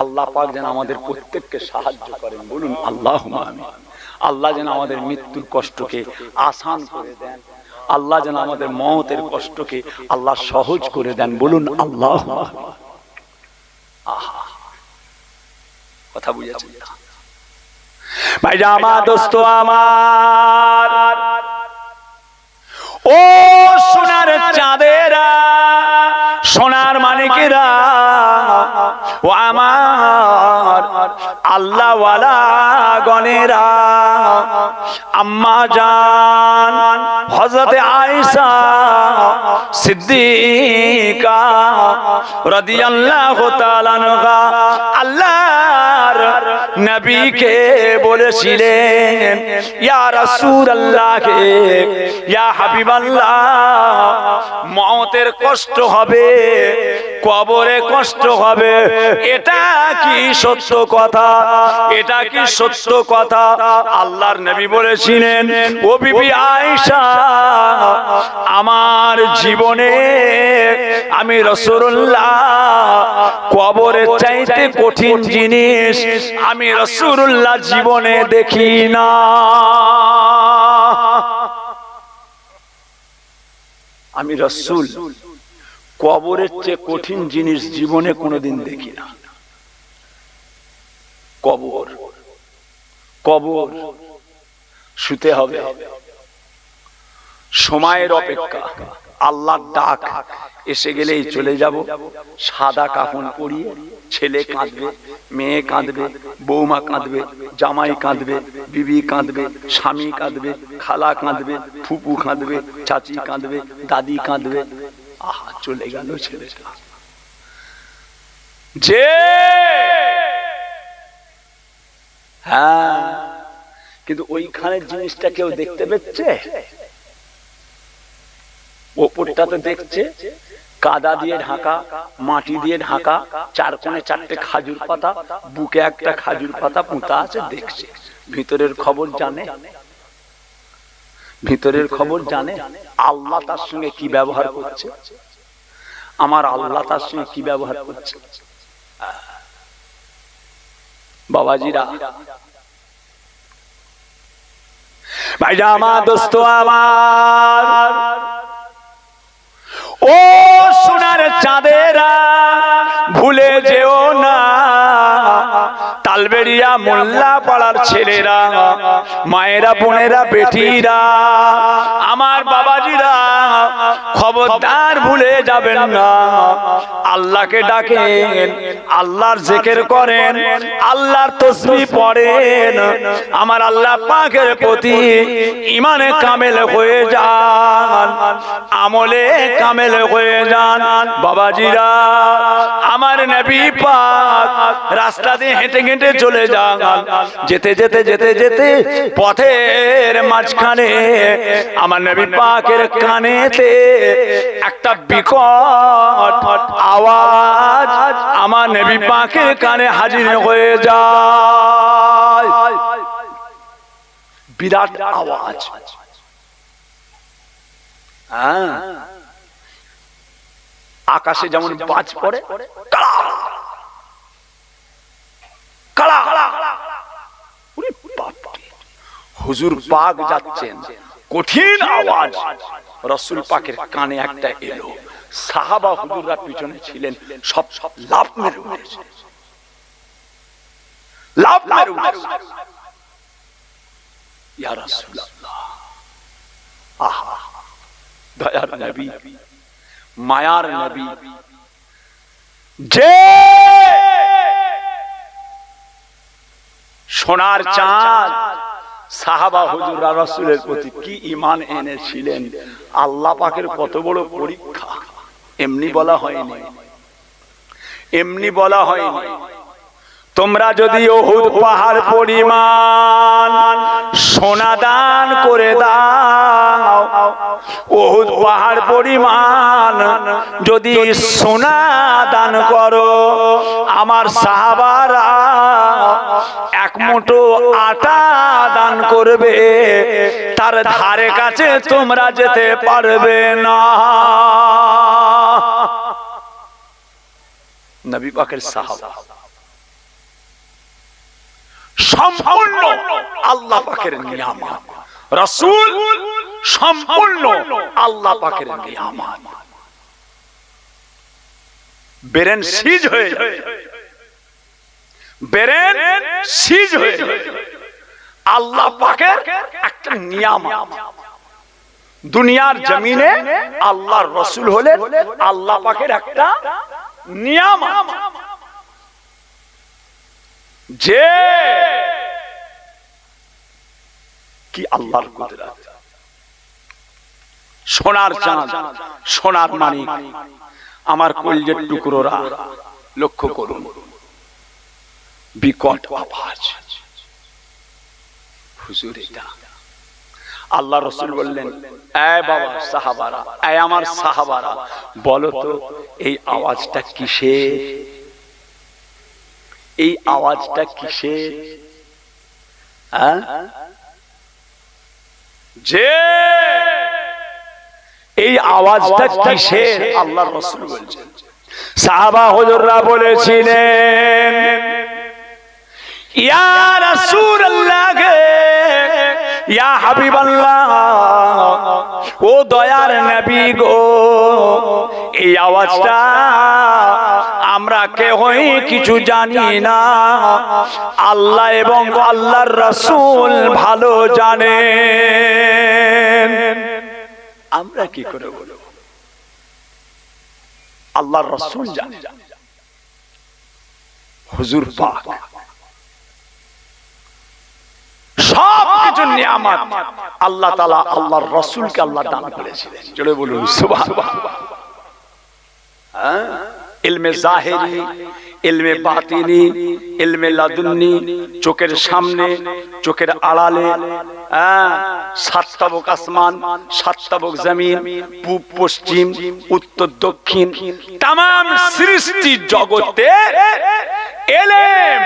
আল্লাহ পাক যেন আমাদের প্রত্যেককে সাহায্য করেন, বলুন আল্লাহুম্মা আমিন। আল্লাহ যেন আমাদের মৃত্যুর কষ্টকে আসান করে দেন, আল্লাহ যেন আমাদের মওতের কষ্টকে আল্লাহ সহজ করে দেন, বলুন আল্লাহুম্মা আমিন। আহা, কথা বুঝেছেন? ভাইরা আমার, দোস্ত আমার, ও সোনার চাঁদেরা, সোনার মানিকেরা, ও আমার আল্লাহওয়ালা গণেরা, আম্মা জান হযরতে আয়েশা সিদ্দিকা রাদিয়াল্লাহু তাআলা আনহা আল্লাহর নবীকে বলেছিলেন, ইয়া রাসূলুল্লাহ, ইয়া হাবিবাল্লাহ, মওতের কষ্ট হবে, কবরে কষ্ট হবে, এটা কি সত্য কথা? এটা কি সত্য কথা? আল্লাহর নবী বলেছিলেন, ও বিবি আয়েশা, আমার জীবনে আমি রাসূলুল্লাহ কবরের চাইতে কঠিন জিনিস আমি রাসূলুল্লাহ জীবনে দেখি না। আমি রাসূল কবরের চেয়ে কঠিন জিনিস জীবনে কোনোদিন দেখি না। কবর, কবর, শুতে হবে, সময়ের অপেক্ষা, আল্লাহর ডাক এসে গেলেই চলে যাব। সাদা কাফন পরিয়ে ছেলে কাঁদবে, মেয়ে কাঁদবে, বৌমা কাঁদবে, জামাই কাঁদবে, বিবি কাঁদবে, স্বামী কাঁদবে, খালা কাঁদবে, ফুপু কাঁদবে, চাচি কাঁদবে, দাদি কাঁদবে। আহা, চলে গেল ছেলেটা। যে হ্যাঁ, কিন্তু ওইখানের জিনিসটা কেউ দেখতে পেচ্ছে? ওপরটা তো দেখছে, কাদা দিয়ে ঢাকা, মাটি দিয়ে ঢাকা, চার কোণে চারটে খাজুর পাতা, বুকে একটা খাজুর পাতা পুঁতা আছে, দেখছে। ভিতরের খবর জানে, ভিতরের খবর জানে। আল্লাহ তার সঙ্গে কি ব্যবহার করছে, আমার আল্লাহ তার সঙ্গে কি ব্যবহার করছে। বাবাজিরা, ভাইরা আমার, দোস্ত আমার, ও সোনার চাঁদেরা, ভুলে যেও না, তালবেড়িয়া মোল্লা পাড়ার ছেলেরা, মায়েরা, বোনেরা, বেটিরা, আমার বাবাজিরা, খবরদার ভুলে যাবেন না। আল্লাহকে ডাকেন, আল্লাহর জিকির করেন, আল্লাহর তাসবিহ পড়েন, আমার আল্লাহ পাকের প্রতি ঈমানে কামেল হয়ে যান। আমলে কামেল হয়ে যান। বাবাজিরা, আমার নবী পাক রাস্তা দিয়ে হেঁটে হেঁটে চলে যান। যেতে যেতে যেতে যেতে পথের মাঝখানে আমার নবী পাকের কানেতে একটা বিকট আওয়াজ আমার নবী পাকের কানে হাজির হয়ে যায়। বিরাট আওয়াজ। আকাশে যেমন বাজ পড়ে, হুজুর পাক যাচ্ছেন, কঠিন আওয়াজ রাসূল পাকের কানে একটা এলো। সাহাবা হুজুররা পিছনে ছিলেন, সব লাফ মেরে উঠেছে, লাফ মেরে উঠেছে। ইয়া রাসূলুল্লাহ, আহা, দয়ার নবী, মায়ার নবী, যে সোনার চাঁদ সাহাবা হুজুররা রাসূলের প্রতি কি ঈমান এনেছিলেন। আল্লাহ পাকের কত বড় পরীক্ষা। এমনি বলা হয়নি, এমনি বলা হয়নি। তোমরা যদি উহুদ পাহাড় পরিমাণ সোনা দান করে দাও, উহুদ পাহাড় পরিমাণ যদি সোনা দান করো, আমার সাহাবারা এক মুঠো আটা দান করবে, তার ধারে কাছে তোমরা যেতে পারবে না। নবী পাকের সাহাবা সম্পূর্ণ আল্লাহ পাকের নিয়ামত, রাসূল সম্পূর্ণ আল্লাহ পাকের নিয়ামত। ব্রেন সিজ হয়ে যায়, ব্রেন সিজ হয়ে যায়। আল্লাহ পাকের একটা নিয়ামত। দুনিয়ার জমিনে আল্লাহর রাসূল হলেন আল্লাহ পাকের একটা নিয়ামত, যে কি আল্লাহর কুদরত। সোনার চাঁদ, সোনার মানিক, আমার কলিজার টুকরোরা লক্ষ্য করুন, বিকট আওয়াজ। হুজুর, এটা আল্লাহ রাসূল বললেন, এই বাবা সাহাবারা, এই আমার সাহাবারা, বলো তো এই আওয়াজটা কিসের? এই আওয়াজটা কিসের? যে এই আওয়াজটা কিসের? আল্লাহর রাসূল বলছেন। সাহাবা হুজুররা বলেছিলেন, ইয়া রাসূলুল্লাহ, ইয়া হাবিবাল্লাহ, ও দয়ার নবী গো, এই আওয়াজটা আমরা কেউই কিছু জানি না, আল্লাহ এবং আল্লাহর রাসূল ভালো জানেন। আমরা কি করে বলবো? আল্লাহর রাসূল জানেন। হুজুর পাক সব কিছু নিয়ামত আল্লাহ তাআলা আল্লাহর রাসূলকে আল্লাহ দান করেছিলেন। জোরে বলুন সুবহানাল্লাহ। ইলমে জাহেরি, ইলমে বাতিনি, ইলমে লাদুন্নি, চোখের সামনে, চোখের আড়ালে, সাত তাবক আসমান, সাত তাবক জমিন, পূব পশ্চিম, উত্তর দক্ষিণ, তামাম সৃষ্টি জগতে ইলম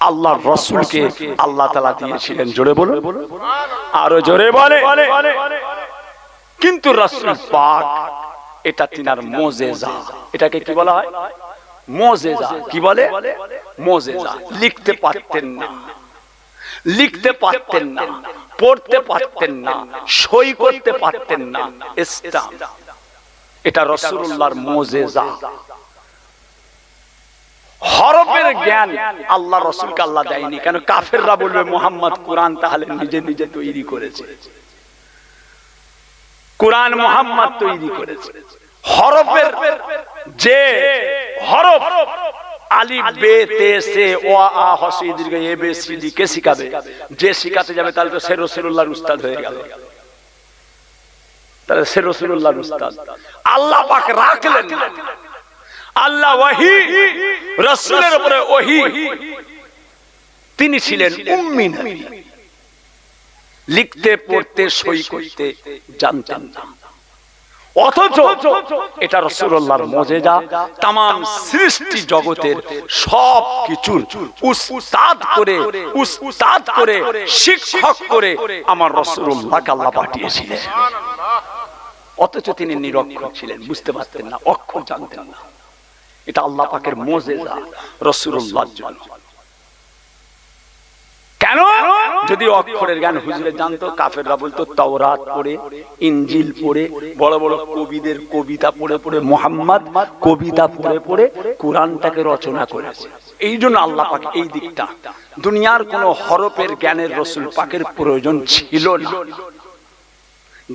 আল্লাহর রাসূলকে আল্লাহ তাআলা দিয়েছিলেন। জোরে বলুন, আরো জোরে বলে। কিন্তু রাসূল পাক এটা তিনার মুজিজা। এটাকে কি বলা হয়? মুজিজা। কি বলে? মুজিজা। লিখতে পারতেন না, লিখতে পারতেন না, পড়তে পারতেন না, সই করতে পারতেন না, স্টাম্প। এটা রাসূলুল্লাহর মুজিজা। হরফের জ্ঞান আল্লাহ রাসূলকে আল্লাহ দেয়নি। কেন? কাফেররা বলবে মুহাম্মদ কোরআন তাহলে নিজে নিজে তৈরি করেছে। কোরআন মুহাম্মদ তৈরি করেছে। হরফের যে হরফ আলিফ বে তে সে ওয়া আ হসি দীর্ঘ এ বে সি ডি কে শিখাবে? যে শিখাতে যাবে তাহলে তো সে রাসূলুল্লাহর উস্তাদ হয়ে গেল। তাহলে সে রাসূলুল্লাহর উস্তাদ। আল্লাহ পাক রাখলেন, আল্লাহ ওহী রাসূলের উপরে ওহী, তিনি ছিলেন উম্মি নবী, লিখতে পড়তে সই করতে জানতেন না। অথচ এটা রাসূলুল্লাহর মুজিজা, তামাম সৃষ্টি জগতের সব কিছুর উস্তাদ করে শিক্ষক করে আমার রাসূলুল্লাহকে আল্লাহ পাঠিয়েছিলেন। অথচ তিনি নিরক্ষর ছিলেন, বুঝতে পারতেন না, অক্ষর জানতেন না। এটা আল্লাহ পাকের মুজিজা রাসূলুল্লাহর জন্য। কেন? যদি অক্ষরের জ্ঞান হুজুরে জানতো, কাফেররা বলতো তাওরাত পড়ে, ইনজিল পড়ে, বড় বড় কবিদের কবিতা পড়ে পড়ে, মুহাম্মদ কবিতা পড়ে পড়ে কোরআনটাকে রচনা করেছে। এই জন্য আল্লাহ পাক এই দিকটা, দুনিয়ার কোন হরফের জ্ঞানের রাসূল পাকের প্রয়োজন ছিল না।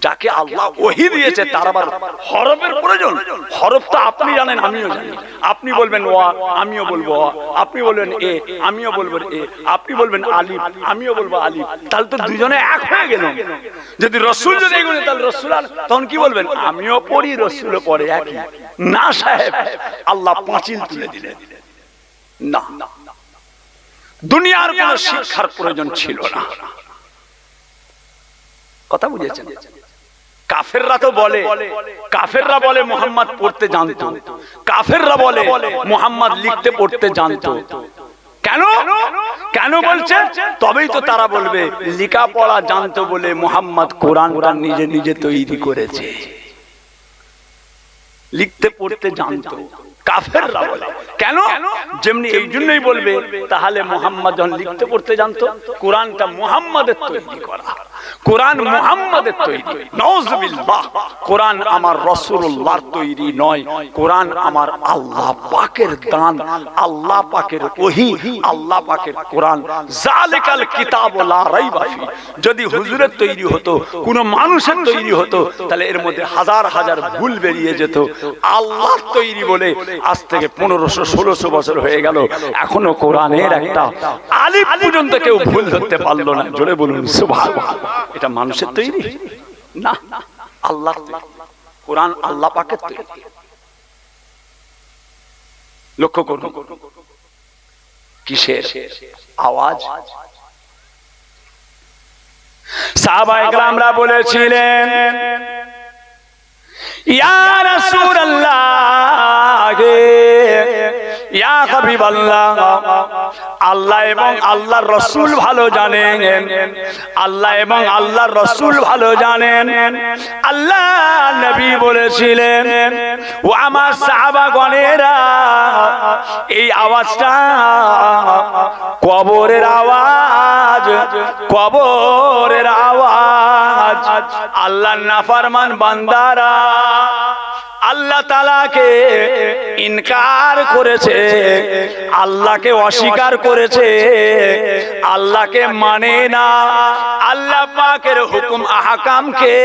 যাকে আল্লাহ ওহী দিয়েছে তার আবার হরফের প্রয়োজন? হরফ তো আপনি জানেন, আমিও জানি। আপনি বলবেন ওয়া, আমিও বলবো ওয়া। আপনি বলবেন এ, আমিও বলবো এ। আপনি বলবেন আলিফ, আমিও বলবো আলিফ। তাহলে তো দুজনে এক হয়ে গেল। যদি রাসূল যদি এগুলো, তাহলে রাসূল তখন কি বলবেন? আমিও পড়ি, রাসূলও পড়ে, একই। না সাহেব, আল্লাহ পাঁচিল তুলে দিলেন। না, দুনিয়ার কোনো শিক্ষার প্রয়োজন ছিল না। কথা বুঝেছেন? কাফেররা তো বলে, কাফেররা বলে মুহাম্মদ পড়তে জানতো, কাফেররা বলে মুহাম্মদ লিখতে পড়তে জানতো। কেন? কেন বলছে? তবেই তো তারা বলবে লেখাপড়া জানতো বলে মুহাম্মদ কোরআনটা নিজে নিজে তৈরি করেছে। লিখতে পড়তে জানতো, কাফেররা বলে। কেন? যেমনি এই জন্যই বলবে তাহলে মুহাম্মদ যখন লিখতে পড়তে জানতো, কোরআনটা মুহাম্মাদের তৈরি করা, কোরআন মুহাম্মাদের তৈরি। নাউযুবিল্লাহ, কোরআন আমার রাসূলুল্লাহর তৈরি নয়, কোরআন আমার আল্লাহ পাকের দান, আল্লাহ পাকের ওহী, আল্লাহ পাকের কোরআন। যালিকাল কিতাবু লা রাইবা ফি। যদি হুজুরের তৈরি হতো, কোন মানুষের তৈরি হতো, তাহলে এর মধ্যে হাজার হাজার ভুল বেরিয়ে যেত। আল্লাহর তৈরি বলে আজ থেকে 1500-1600 বছর হয়ে গেল, এখনো কোরআনের একটা আলিফ পর্যন্ত কেউ ভুল ধরতে পারলো না। জোরে বলুন সুবহানাল্লাহ। এটা মানুষের তৈরি না, আল্লাহ কোরআন আল্লাহ পাকের তৈরি। লক্ষ্য করুন কিসের আওয়াজ? সাহাবায়ে কেরামরা বলেছিলেন ইয়া রাসূলুল্লাহ, ইয়া হাবিবাল্লাহ, আল্লাহ এবং আল্লাহর রাসূল ভালো জানেন, আল্লাহ এবং আল্লাহর রাসূল ভালো জানেন। আল্লাহ নবী বলেছিলেন ও আমার সাহাবাগণেরা, এই আওয়াজটা কবরের আওয়াজ, কবরের আওয়াজ। আল্লাহর নাফরমান বান্দারা আল্লাহ তাআলাকে ইনকার করেছে, আল্লাহকে অস্বীকার করেছে, আল্লাহকে মানে না, আল্লাহ পাকের হুকুম আহকামকে,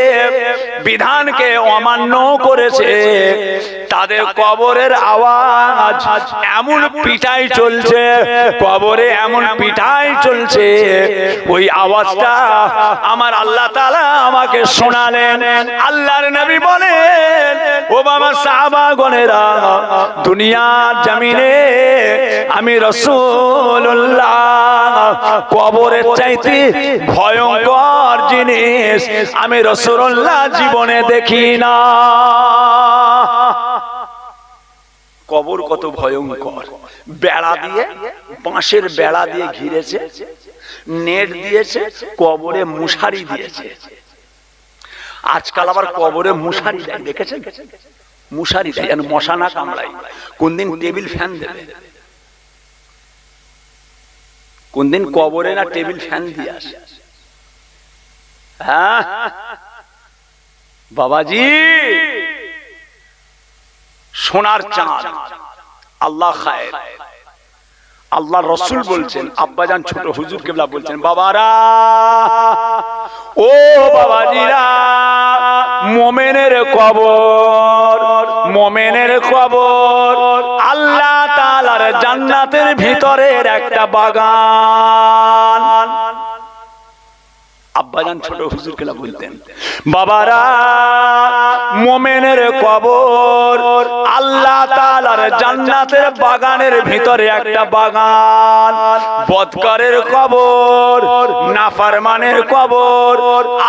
বিধানকে অমান্য করেছে। তাদের কবরের আওয়াজ এমন পিটাই চলছে, কবরে এমন পিটাই চলছে, ওই আওয়াজটা আমার আল্লাহ তাআলা আমাকে শোনালেন। আল্লাহর নবী বলেন ও বাবা সাহাবাগণেরা, দুনিয়ার জমিনে আমি রাসূলুল্লাহ কবরের চাইতে ভয়ঙ্কর জিনিস আমি রাসূলুল্লাহ জীবনে দেখি না। কবর কত ভয়ঙ্কর! বেড়া দিয়ে, বাঁশের বেড়া দিয়ে ঘিরেছে, নেট দিয়েছে, কবরে মশারি দিয়েছে। আজকাল আবার কবরে মশারি দেয়, দেখেছেন? মশারি দেয় যেন মশা না কামড়ায়। কোনদিন টেবিল ফ্যান দেবে, কোনদিন কবরে না টেবিল ফ্যান দিয়ে আসে। হ্যাঁ বাবাজি, সোনার চাঁদ আল্লাহ খায়ের। আল্লাহ রসুল বলছেন, আব্বাজান ছোট হুজুর কেবলা বলছেন, বাবারা ও বাবাজিরা, মোমেনের কবর, মোমেনের কবর আল্লাহ তাআলার জান্নাতের ভিতরের একটা বাগান। আব্বাজান ছোট হুজুর কেলা বলতেন, বাবারা মুমিনের কবর আল্লাহ তাআলার জান্নাতের বাগানের ভিতরে একটা বাগান, বদকারের কবর, নাফরমানের কবর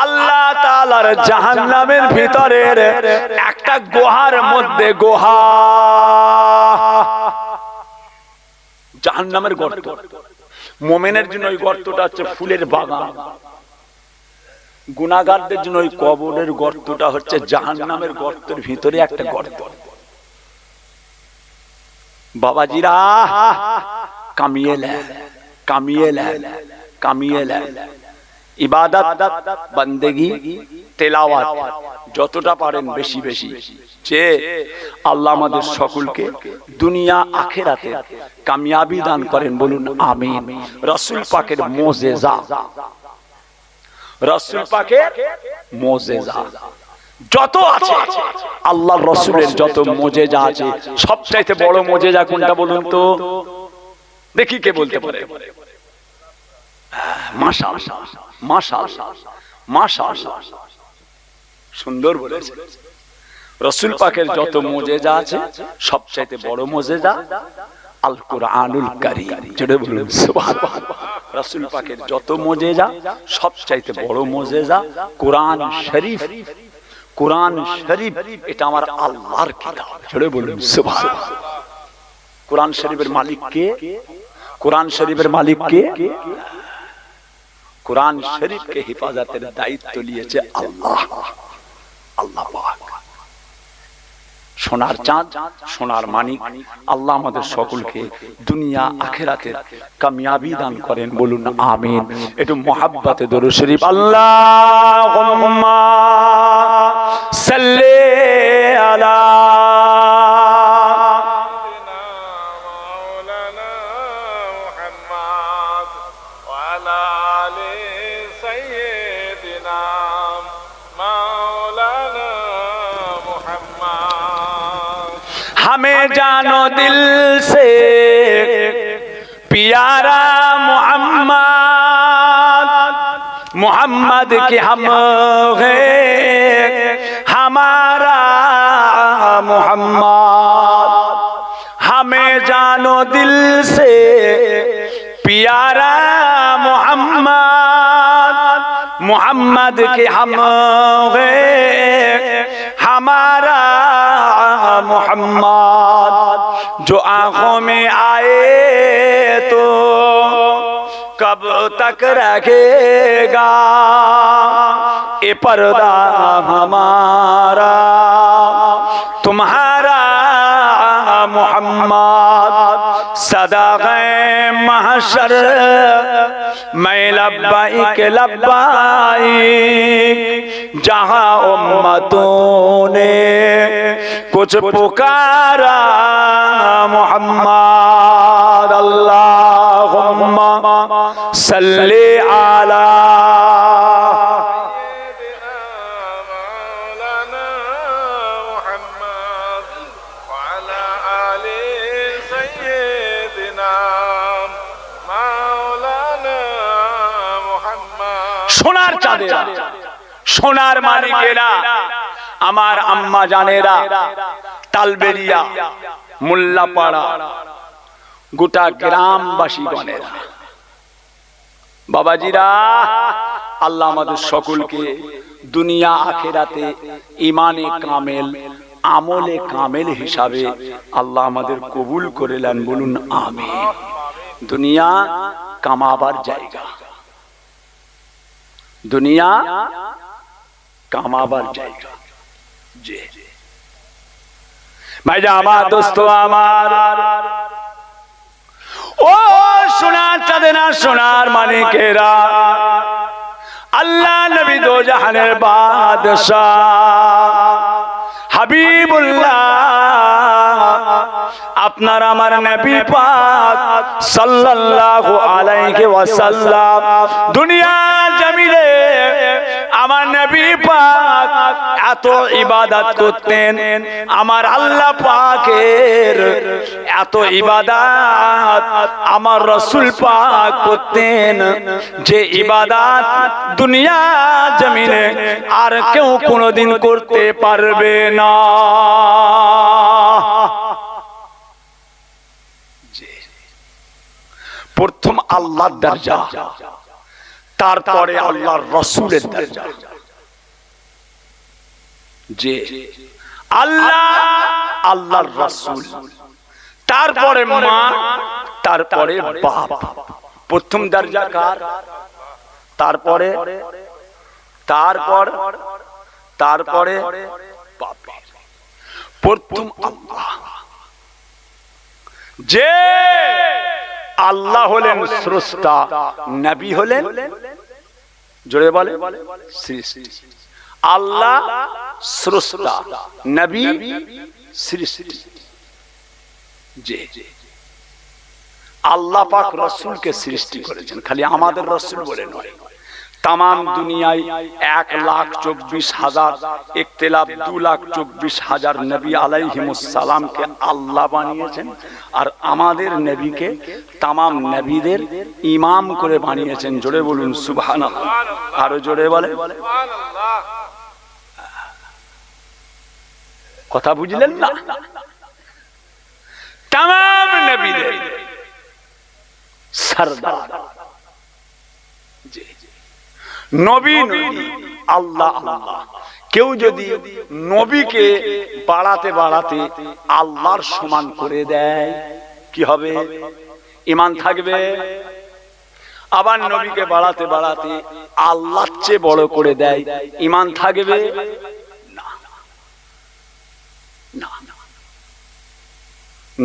আল্লাহ তাআলার জাহান্নামের ভিতরের একটা গুহার মধ্যে গুহা, জাহান্নামের গর্ত। মুমিনের জন্য ওই গর্তটা হচ্ছে ফুলের বাগান, গুনাহগারদের জন্য ওই কবরের গর্তটা হচ্ছে জাহান্নামের গর্তের ভিতরে একটা গর্ত। বাবাজিরা কামিয়ে নেন, কামিয়ে নেন, কামিয়ে নেন। ইবাদত, বন্দেগি, তেলাওয়াত যতটা পারেন বেশি বেশি, যে আল্লাহ আমাদের সকলকে দুনিয়া আখিরাতে কামিয়াবি দান করেন, বলুন আমিন। রাসূল পাকের মুজিজা, রাসূল পাকের মুজিজা যত আছে, আল্লাহর রাসূলের যত মুজিজা আছে, সবচাইতে বড় মুজিজা কোনটা বলুন তো? দেখি কে বলতে পারে। মাশাআল্লাহ, মাশাআল্লাহ, মাশাআল্লাহ, সুন্দর বলেছে। রাসূল পাকের যত মুজিজা আছে, সবচাইতে বড় মুজিজা আল কুরআনুল কারীম। জোরে বলুন সুবহানাল্লাহ। রাসূল পাকের যত মুজিজা, সবচাইতে বড় মুজিজা কোরআন শরীফ। কোরআন শরীফ এটা আমার আল্লাহর কিতাব। জোরে বলুন সুবহানাল্লাহ। কোরআন শরীফের মালিক কে? কোরআন শরীফের মালিক কে? কোরআন শরীফকে হেফাজতের দায়িত্ব নিয়েছে আল্লাহ, আল্লাহ পাক। সোনার চাঁদ, সোনার মানিক আল্লাহ আমাদের সকলকে দুনিয়া আখিরাতের কামিয়াবি দান করেন, বলুন আমিন। একটু মুহাব্বতে দরুদ শরীফ। আল্লাহুম্মা সাল্লি আলা हमें जानो दिल से प्यारा मोहम्मद, मोहम्मद के हम हैं हमारा मोहम्मद। हमें जानो दिल से प्यारा मोहम्मद, मोहम्मद के हम हैं हमारा मोहम्मद। जो आंखों में आए तो कब तक रखेगा ये पर्दा हमारा, तुम्हारा मोहम्मद सदा गए महशर मैं लब्बाइक लब्बाइक। जहां उम्मतों ने कुछ पुकारा मोहम्मद, अल्लाहुम्मा सल्ली अला সোনার চাঁদেরা, সোনার মালিকেরা, আমার আম্মা জানেরা, তালবেরিয়া, মোল্লাপাড়া, গোটা গ্রামবাসী গণেরা, বাবাজিরা, আল্লাহ আমাদের সকলকে দুনিয়া আখিরাতে ইমানে কামেল, আমলে কামেল হিসাবে আল্লাহ আমাদের কবুল করে নেন, বলুন আমিন। দুনিয়া কামাবার জায়গা, দুনিয়া কামাবার জায়গা। জি ভাইজা আমার, দোস্ত আমার, ও সোনার চাঁদেরা, সোনার মানিকেরা, আল্লাহ নবী দো জাহানের বাদশাহ হাবিবুল্লাহ, আপনার আমার নবী পাক সাল্লাল্লাহু আলাইহি ওয়াসাল্লাম দুনিয়া জমিনে আমার নবী পাক এত ইবাদত করতেন, আমার আল্লাহ পাকের এত ইবাদত আমার রাসূল পাক করতেন, যে ইবাদত দুনিয়া জমিনে আর কেউ কোনোদিন করতে পারবে না। প্রথম আল্লাহর দরজা, তারপরে আল্লাহর রাসূলের দরজা। যে আল্লাহ, আল্লাহর রাসূল, তারপরে মা, তারপরে বাপ। প্রথম দরজা কার? তারপরে বাপ। প্রথম আল্লাহ। যে আল্লাহ হলেন স্রষ্টা, নবী হলেন, জোরে বলে, সৃষ্টি। আল্লাহ স্রষ্টা, নবী সৃষ্টি। যে আল্লাহ পাক রাসূলকে সৃষ্টি করেছেন, খালি আমাদের রাসূল বলে নয়, তাম দুনিয়ায় 1,24,000 ইখতিলাফ 2,24,000 নবী আলাইহিমুস সালামকে আল্লাহ বানিয়েছেন, আর আমাদের নবীকে তাম নবীদের ইমাম করে বানিয়েছেন। জোরে বলুন সুবহানাল্লাহ। আরো জোরে বলে সুবহানাল্লাহ। কথা বুঝলেন না? তাম নবীদের সরদার নবী, আল্লাহ আল্লাহ। কেউ যদি নবীকে বাড়াতে বাড়াতে আল্লাহর সমান করে দেয়, কি হবে? ঈমান থাকবে। আবার নবীকে বাড়াতে বাড়াতে আল্লাহর চেয়ে বড় করে দেয়, ঈমান থাকবে না।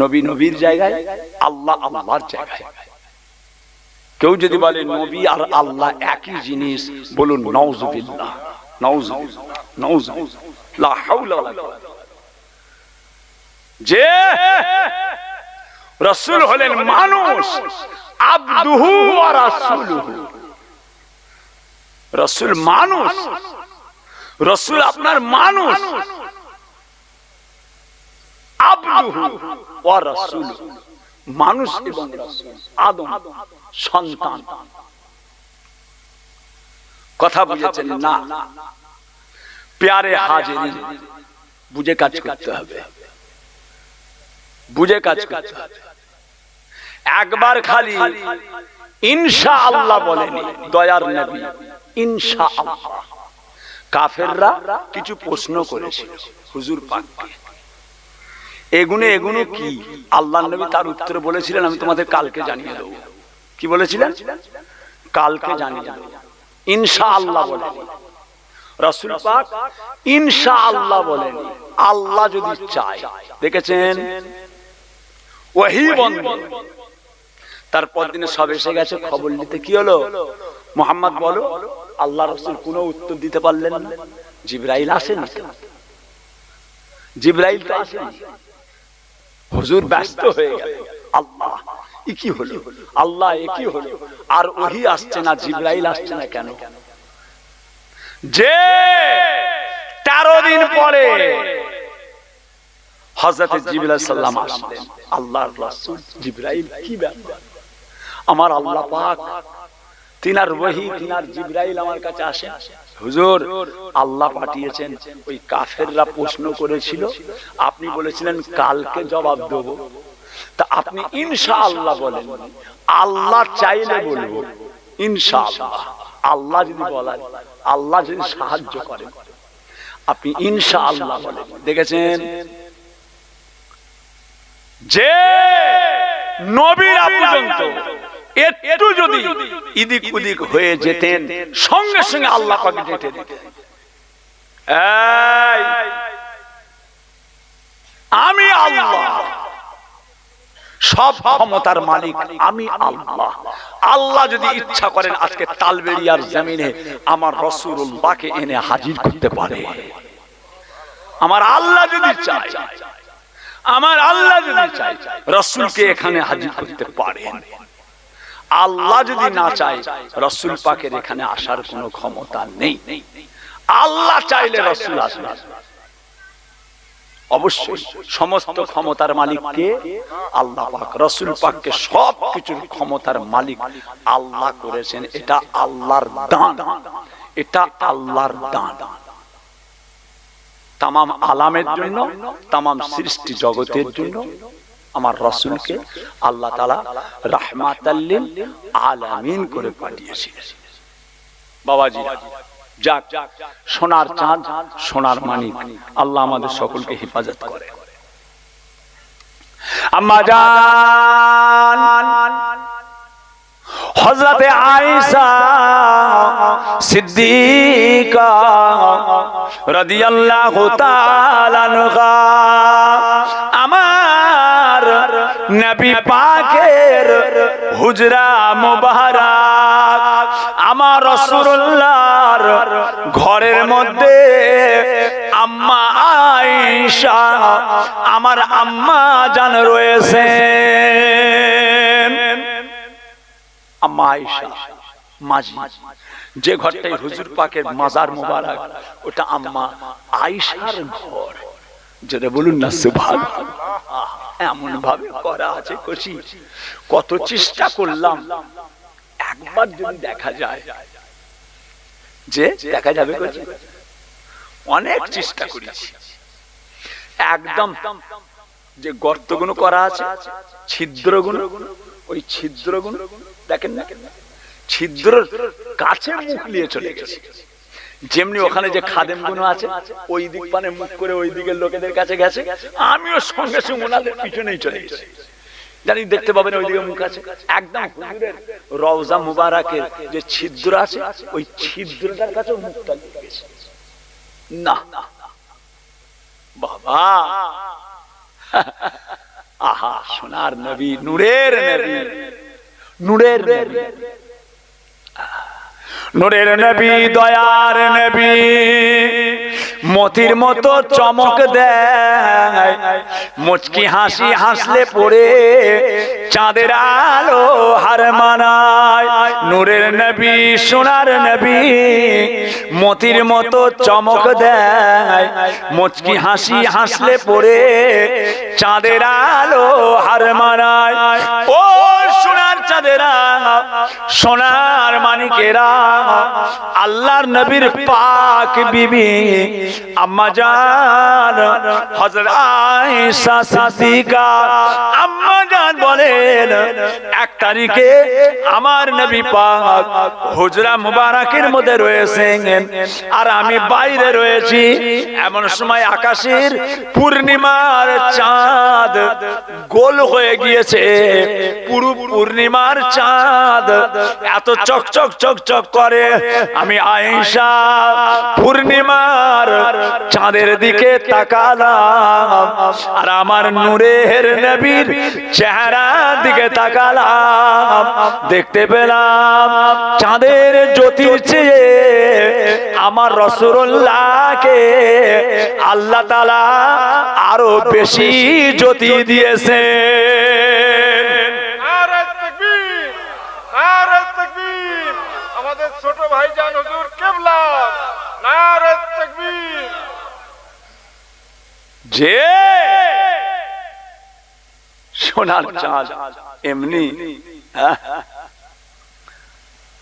নবী নবীর জায়গায়, আল্লাহ আল্লাহর জায়গায়। কেউ যদি বলে নবী আর আল্লাহ একই জিনিস, বলুন নাউযুবিল্লাহ, নাউযুবিল্লাহ, নাউযুবিল্লাহ, লা হাওলা ওয়ালা কুওয়াতা। যে রাসূল হলেন মানুষ, আবদুহু ওয়া রাসূলুহু। রাসূল মানুষ, রাসূল আপনার মানুষ, আবদুহু ওয়া রাসূলুহু, মানুষ এবং রাসূল, আদম সন্তান। কথা বুঝেছেন না? প্যারে হাজিরিন, বুঝে কাজ করতে হবে, বুঝে কাজ করতে হবে। একবার খালি ইনশাআল্লাহ বলেনি দয়ার নবী, ইনশাআল্লাহ। কাফেররা কিছু প্রশ্ন করেছিল হুজুর পাককে, এগুলো এগুলো কি? আল্লাহর নবী তার উত্তরে বলেছিলেন, আমি তোমাদের কালকে জানিয়ে দেব। কি বলেছিলেন? কালকে জানিয়ে দেব। ইনশাআল্লাহ বলেন রাসূল পাক, ইনশাআল্লাহ বলেন আল্লাহ যদি চায়। দেখেছেন ওহী বন্ধ। তারপর দিনে সব এসে গেছে খবর নিতে। কি হলো? মুহাম্মদ বলো। আল্লাহ রাসূল কোনো উত্তর দিতে পারলেন না। জিবরাইল আসেনি, জিবরাইল তো আসেনি। হুজুর ব্যস্ত হয়ে গেল। আল্লাহ এ কি হলো? আল্লাহ এ কি হলো? আর ওহী আসছে না, জিবরাইল আসছে না কেন? যে 13 দিন পরে হযরত জিবরাইল আলাইহিস সালাম আসলেন। আল্লাহর রাসূল জিবরাইল কি ব্যাপার? আমার আল্লাহ পাক তিনার ওহী, তিনার জিবরাইল আমার কাছে আসে। হুজুর আল্লাহ পাঠিয়েছেন। ওই কাফেররা প্রশ্ন করেছিল, আপনি বলেছিলেন কালকে জবাব দেব, তা আপনি ইনশাআল্লাহ বলেন। আল্লাহ চাইলে বলবো ইনশাআল্লাহ। আল্লাহ যদি বলেন, আল্লাহ যদি সাহায্য করেন, আপনি ইনশাআল্লাহ বলেন। দেখেছেন যে নবীরা পর্যন্ত একটু যদি ইদিক উদিক হয়ে যেতেন, সঙ্গে সঙ্গে আল্লাহ পাকে ডেটে দিতেন, এই আমি আল্লাহ, সব ক্ষমতার মালিক আমি আল্লাহ। আল্লাহ যদি ইচ্ছা করেন আজকে তালবেড়িয়ার জমিনে আমার রাসূলুল্লাহকে এনে হাজির করতে পারে। আমার আল্লাহ যদি চায়, আমার আল্লাহ যদি চায় রাসূলকে এখানে হাজির করতে পারেন। আল্লাহ যদি না চায় রাসূল পাকের এখানে আসার কোনো ক্ষমতা নেই। আল্লাহ চাইলে রাসূল আসবে। অবশ্যই সমস্ত ক্ষমতার মালিক কে? আল্লাহ পাক। রাসূল পাককে সব কিছুর ক্ষমতার মালিক আল্লাহ করেছেন। এটা আল্লাহর দান, এটা আল্লাহর দান তামাম আলামের জন্য, তামাম সৃষ্টি জগতের জন্য আমার রাসূলকে আল্লাহ তাআলা রাহমাতাল লিল আলামিন করে পাঠিয়েছিলেন। বাবাজি যাক, সোনার চাঁদ, সোনার মানিক, আল্লাহ আমাদের সকলকে হেফাজত করে। আম্মা জান হযরতে আয়েশা সিদ্দিকা রাদিয়াল্লাহু তাআলা আনহা আমার নবী পাকের হুজরা মুবারক, আমার রাসূলুল্লাহর ঘরের মধ্যে আম্মা আয়েশা, আমার আম্মা জান রয়েছেন। আম্মা আয়েশা মাঝি, যে ঘরটাই হুজুর পাকের মাজার মুবারক, ওটা আম্মা আয়েশার ঘর। যেটা বলুন না সুবহানাল্লাহ। এমন ভাবে করা আছে খুশি, কত চেষ্টা করলাম একবার যদি দেখা যায়, যে দেখা যাবে খুশি, অনেক চেষ্টা করেছি। একদম যে গর্তগুলো করা আছে, ছিদ্রগুলো, ওই ছিদ্রগুলো দেখেন না, ছিদ্রর কাছে মুখ নিয়ে চলে গেছে। যেমনি ওখানে যে খাদেম গুলো আছে, ওই দিক পানে মুখ করে ওই দিকের লোকেদের কাছে গেছে, আমিও সঙ্গে সঙ্গে ওনাদের পিছনেই চলে গেছি। জানি দেখতে পাবেন ওইদিকে মুখ আছে, একদম হুজুরের রওজা মুবারকের যে ছিদ্র আছে, ওই ছিদ্রটার কাছে মুখটা লেগে গেছে। না বাবা, আহা সোনার নবী, নূরের নবী, নূরের নবী, নূরের নবী, দয়ার নবী, মতির মতো চমক দেয়, মুচকি হাসি হাসলে পড়ে চাঁদের আলো হার মানায়। নূরের নবী, সোনার নবী, মতির মতো চমক দেয়, মুচকি হাসি হাসলে পড়ে চাঁদের আলো হার মানায়। ও সোনার চাঁদেরা, সোনার মানিকেরা, আল্লাহর নবীর পাক বিবি আম্মা জান হযরত আয়েশা সিদ্দিকা আম্মা জান বলেন, 1 তারিখে আমার নবী পাক হুজরা মুবারকের মধ্যে রয়েছেন আর আমি বাইরে রয়েছি। এমন সময় আকাশের পূর্ণিমার চাঁদ গোল হয়ে গিয়েছে, পুরো পূর্ণিমার চাঁদ এত চকচক চকচক করে। আমি আয়েশা পূর্ণিমার চাঁদের দিকে তাকালাম আর আমার নূরের নবীর চেহারার দিকে তাকালাম, দেখতে পেলাম চাঁদের জ্যোতির চেয়ে আমার রাসূলুল্লাহকে আল্লাহ তাআলা আরো বেশি জ্যোতি দিয়েছে। আমাদের ছোট ভাইজান হুজুর কিবলা, নারে তাকবীর। যে সোনার চাঁদ এমনি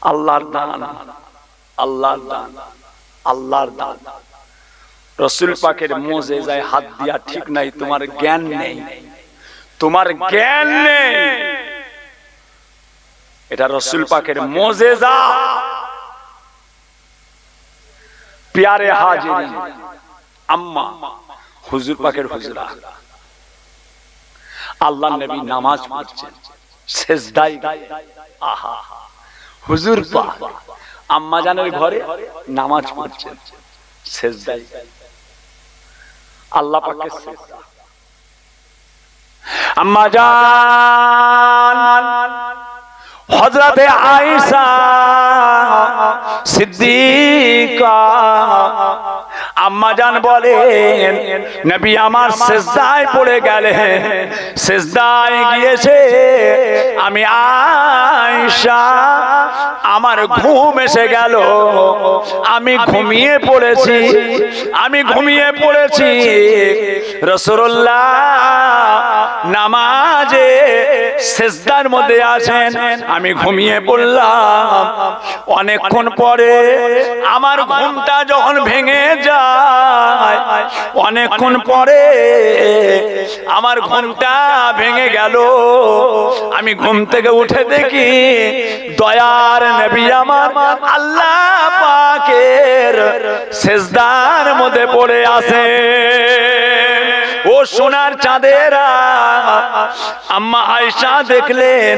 আল্লাহর দান, আল্লাহর দান, আল্লাহর দান। রাসূল পাকের মুজিজায় হাত দিয়া ঠিক নাই, তোমার জ্ঞান নেই, তোমার জ্ঞান নেই। এটা রাসূল পাকের মুজিজা। প্যারে হাজিরিন, আম্মা হুজুর পাকের হুজরা, আল্লাহর নবী নামাজ পড়ছেন, সিজদায়, আহা হুজুর পাক আম্মা জানের ঘরে নামাজ পড়ছেন, সিজদায়, আল্লাহ পাকের সিজদা। আম্মা জান হযরতে আয়েশা সিদ্দিকা আম্মা জান বলেন নবী আমার সিজদায় পড়ে গেলেন, সিজদায় গিয়েছে। আমি আয়েশা আমার ঘুম এসে গেল, আমি ঘুমিয়ে পড়েছি, আমি ঘুমিয়ে পড়েছি। রাসূলুল্লাহ নামাজে সিজদার মধ্যে আছেন, আমি ঘুমিয়ে পড়লাম। অনেকক্ষণ পরে আমার ঘুমটা যখন ভেঙে যায়, অনেকক্ষণ পরে আমার ঘুমটা ভেঙে গেল। আমি ঘুম থেকে উঠে দেখি দয়ার নবী আমার আল্লাহ পাকের সিজদার মধ্যে পড়ে আছে। ও সোনার চাঁদেরা, আম্মা আয়েশা দেখলেন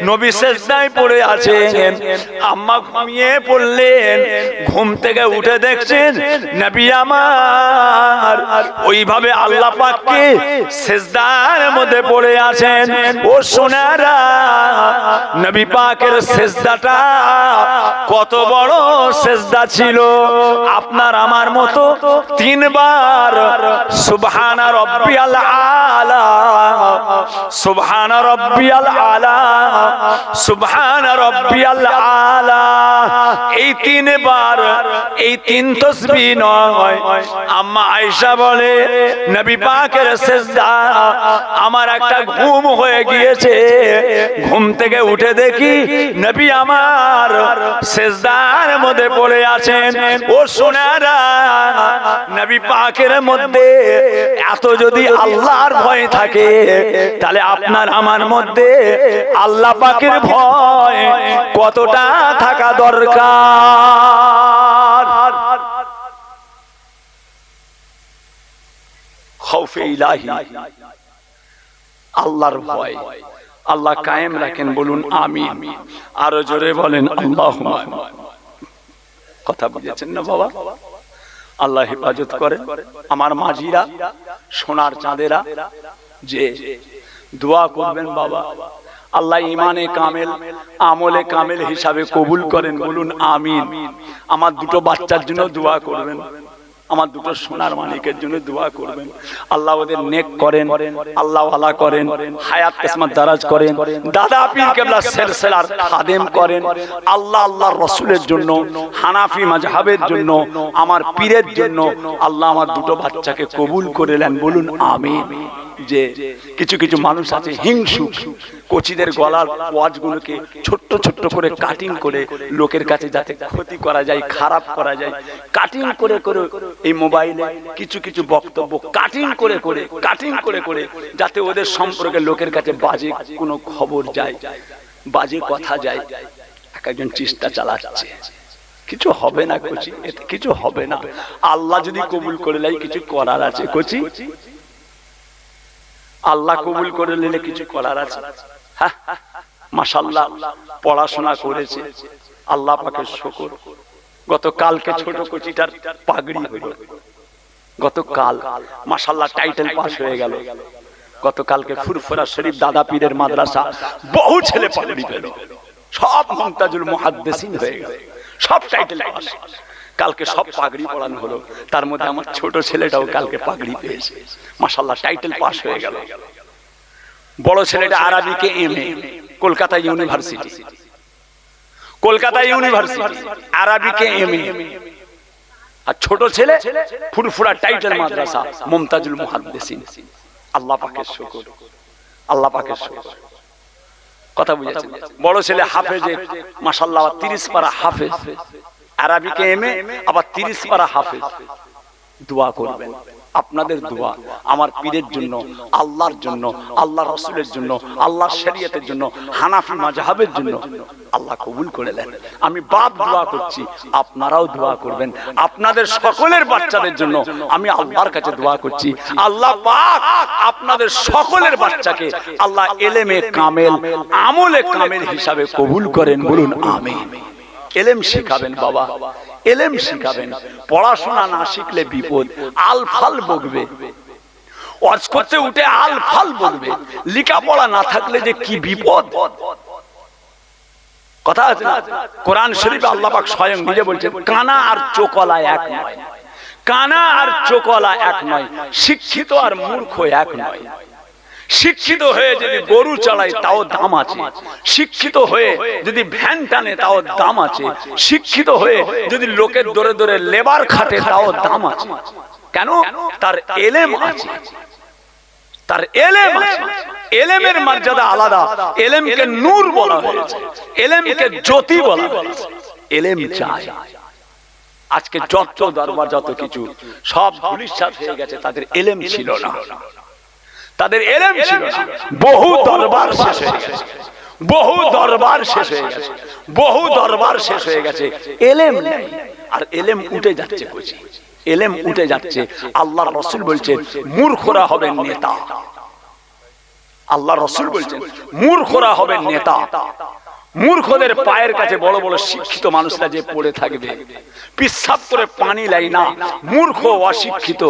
নবী সিজদায় পড়ে আছেন, আম্মা ঘুমিয়ে পড়লেন। ঘুম থেকে উঠে দেখছেন নবী আমার ওইভাবে আল্লাহ পাককে সিজদার মধ্যে পড়ে আছেন। ও সোনারা, নবী পাকের সিজদাটা কত বড় সিজদা ছিল। আপনার আমার মতো তিনবার সুবহান রাব্বিয়াল আলা, সুবহান রাব্বিয়াল আলা, সুবহান রাব্বিয়াল আলা, এই তিনবার, এই তিন তাসবিহ নয়। আম্মা আয়েশা বলে নবী পাকের সিজদা আমার একটা ঘুম হয়ে গিয়েছে। ঘুম থেকে উঠে দেখি নবী আমার সিজদার মধ্যে পড়ে আছেন। ও সোনারা, নবী পাকের মধ্যে এত যদি আল্লাহর ভয় থাকে, তাহলে আপনার আমার মধ্যে আল্লাহ পাকের ভয় কতটা থাকা দরকার। খাউফে ইলাহি, আল্লাহর ভয় আল্লাহ কায়েম রাখেন, বলুন আমিন। আরো জোরে বলেন আল্লাহুম্মা। কথা বুঝেছেন না বাবা? আল্লাহ হেফাজত করেন। আমার মাঝিরা, সোনার চাঁদেরা, যে দোয়া করবেন বাবা, আল্লাহ ইমানে কামেল, আমলে কামেল হিসাবে কবুল করেন, বলুন আমিন। আমার দুটো বাচ্চার জন্য দোয়া করবেন, আমার দুটো সোনার মানিকের জন্য দোয়া করবেন। আল্লাহ ওদের নেক করেন, আল্লাহ ওয়ালা করেন, হায়াত কিসমত দারাজ করেন, দাদা পীর কেবলা সিলসিলার খাদেম করেন। আল্লাহ আল্লাহর রাসূলের জন্য, হানাফি মাযহাবের জন্য, আমার পীরের জন্য আল্লাহ আমার দুটো বাচ্চাকে কবুল করে নেন, বলুন আমিন। যে কিছু কিছু মানুষ আছে হিংসুক, কোচিদের গলার ওয়াজগুলোকে ছোট্ট ছোট্ট করে কাটিং করে লোকের কাছে যাতে ক্ষতি করা যায়, খারাপ করা যায়, কাটিং করে করে এই মোবাইলে কিছু কিছু বক্তব্য কাটিং করে করে যাতে ওদের সম্পর্কে লোকের কাছে বাজে কোনো খবর যায়, বাজে কথা যায়। একজন চেষ্টা চালাচ্ছে, কিছু হবে না কোচি, এতে কিছু হবে না। আল্লাহ যদি কবুল করে নেয় কিছু করার আছে কোচি, আল্লাহ কবুল করে নিলে কিছু করার আছে। হ্যাঁ, মাশাআল্লাহ পড়াশোনা করেছে, আল্লাহ পাকের শুকর। গতকালকে ছোট কোচিটার পাগড়ি হইল, গতকাল মাশাআল্লাহ টাইটেল পাস হয়ে গেল। গতকালকে ফুরফুরা শরীফ দাদা পীরের মাদ্রাসা বহু ছেলে পাগড়ি পেল, সব মুমতাজুল মুহাদ্দিসিন হয়ে গেল, সব টাইটেল পাস। কালকে সব পাগড়ি পড়ানো হলো, তার মধ্যে আমার ছোট ছেলেটাও কালকে পাগড়ি পেয়েছে, মাশাআল্লাহ টাইটেল পাস হয়ে গেল। বড় ছেলেটা আরবিকে MA, Kolkata university, Kolkata university আরবিকে এমএ। আর ছোট ছেলে ফুরফুরা টাইটেল মাদ্রাসা মুমতাজুল মুহাদ্দিসিন। আল্লাহ পাকের শুকর, আল্লাহ পাকের শুকর। কথা বুঝেছেন? বড় ছেলে হাফেজে, মাশাআল্লাহ 30 পারা হাফেজ, আরবিকে এমএ, আবার 30 পারা হাফেজ। দোয়া করবেন, আপনাদের দোয়া আমার পীরের জন্য, আল্লাহর জন্য, আল্লাহর রাসূলের জন্য, আল্লাহর শরীয়তের জন্য, হানাফি মাযহাবের জন্য আল্লাহ কবুল করে নেন। আমি বাপ দোয়া করছি, আপনারাও দোয়া করবেন। আপনাদের সকলের বাচ্চাদের জন্য আমি আল্লাহর কাছে দোয়া করছি, আল্লাহ পাক আপনাদের সকলের বাচ্চাকে আল্লাহ ইলমে কামেল, আমলে কামেল হিসাবে কবুল করেন, বলুন আমিন। ইলম শিখাবেন বাবা, ইলম শিখাবেন। পড়াশোনা না শিখলে বিপদ, আলফাল বকবে, ওয়াজ করতে উঠে আলফাল বকবে। লেখাপড়া না থাকলে যে কি বিপদ। কথা আছে না? কোরআন শরীফে আল্লাহ পাক স্বয়ং নিজে বলছেন কানা আর চোখলা এক নয়, কানা আর চোখওয়ালা এক নয়, শিক্ষিত আর মূর্খ এক নয়। শিক্ষিত হয়ে যদি গরু চালায় তাও দাম আছে, শিক্ষিত হয়ে যদি ভ্যান টানে তাও দাম আছে, শিক্ষিত হয়ে যদি লোকের দরে দরে লেবার খাটে তাও দাম আছে। কেন? তার এলেম আছে, তার এলেম আছে। এলেমের মর্যাদা আলাদা। এলেমকে নূর বলা হয়েছে, এলেমকে জ্যোতি বলা হয়েছে। এলেম চাই। আজকে যত দরবার যত কিছু সব ধুলিস্যাৎ হয়ে গেছে, তাদের এলেম ছিল না, তাদের এলেম ছিল না। বহু দরবার শেষ হয়ে গেছে, বহু দরবার শেষ হয়ে গেছে, বহু দরবার শেষ হয়ে গেছে, এলেম নেই। আর এলেম উঠে যাচ্ছে, বুঝি এলেম উঠে যাচ্ছে। আল্লাহর রাসূল বলছেন মূর্খরা হবে নেতা। আল্লাহর রাসূল বলছেন মূর্খরা হবে নেতা। মূর্খদের পায়ের কাছে বড় বড় শিক্ষিত মানুষরা যে পড়ে থাকবে, পিচ্ছাপ করে পানি লাই না। মূর্খ অশিক্ষিত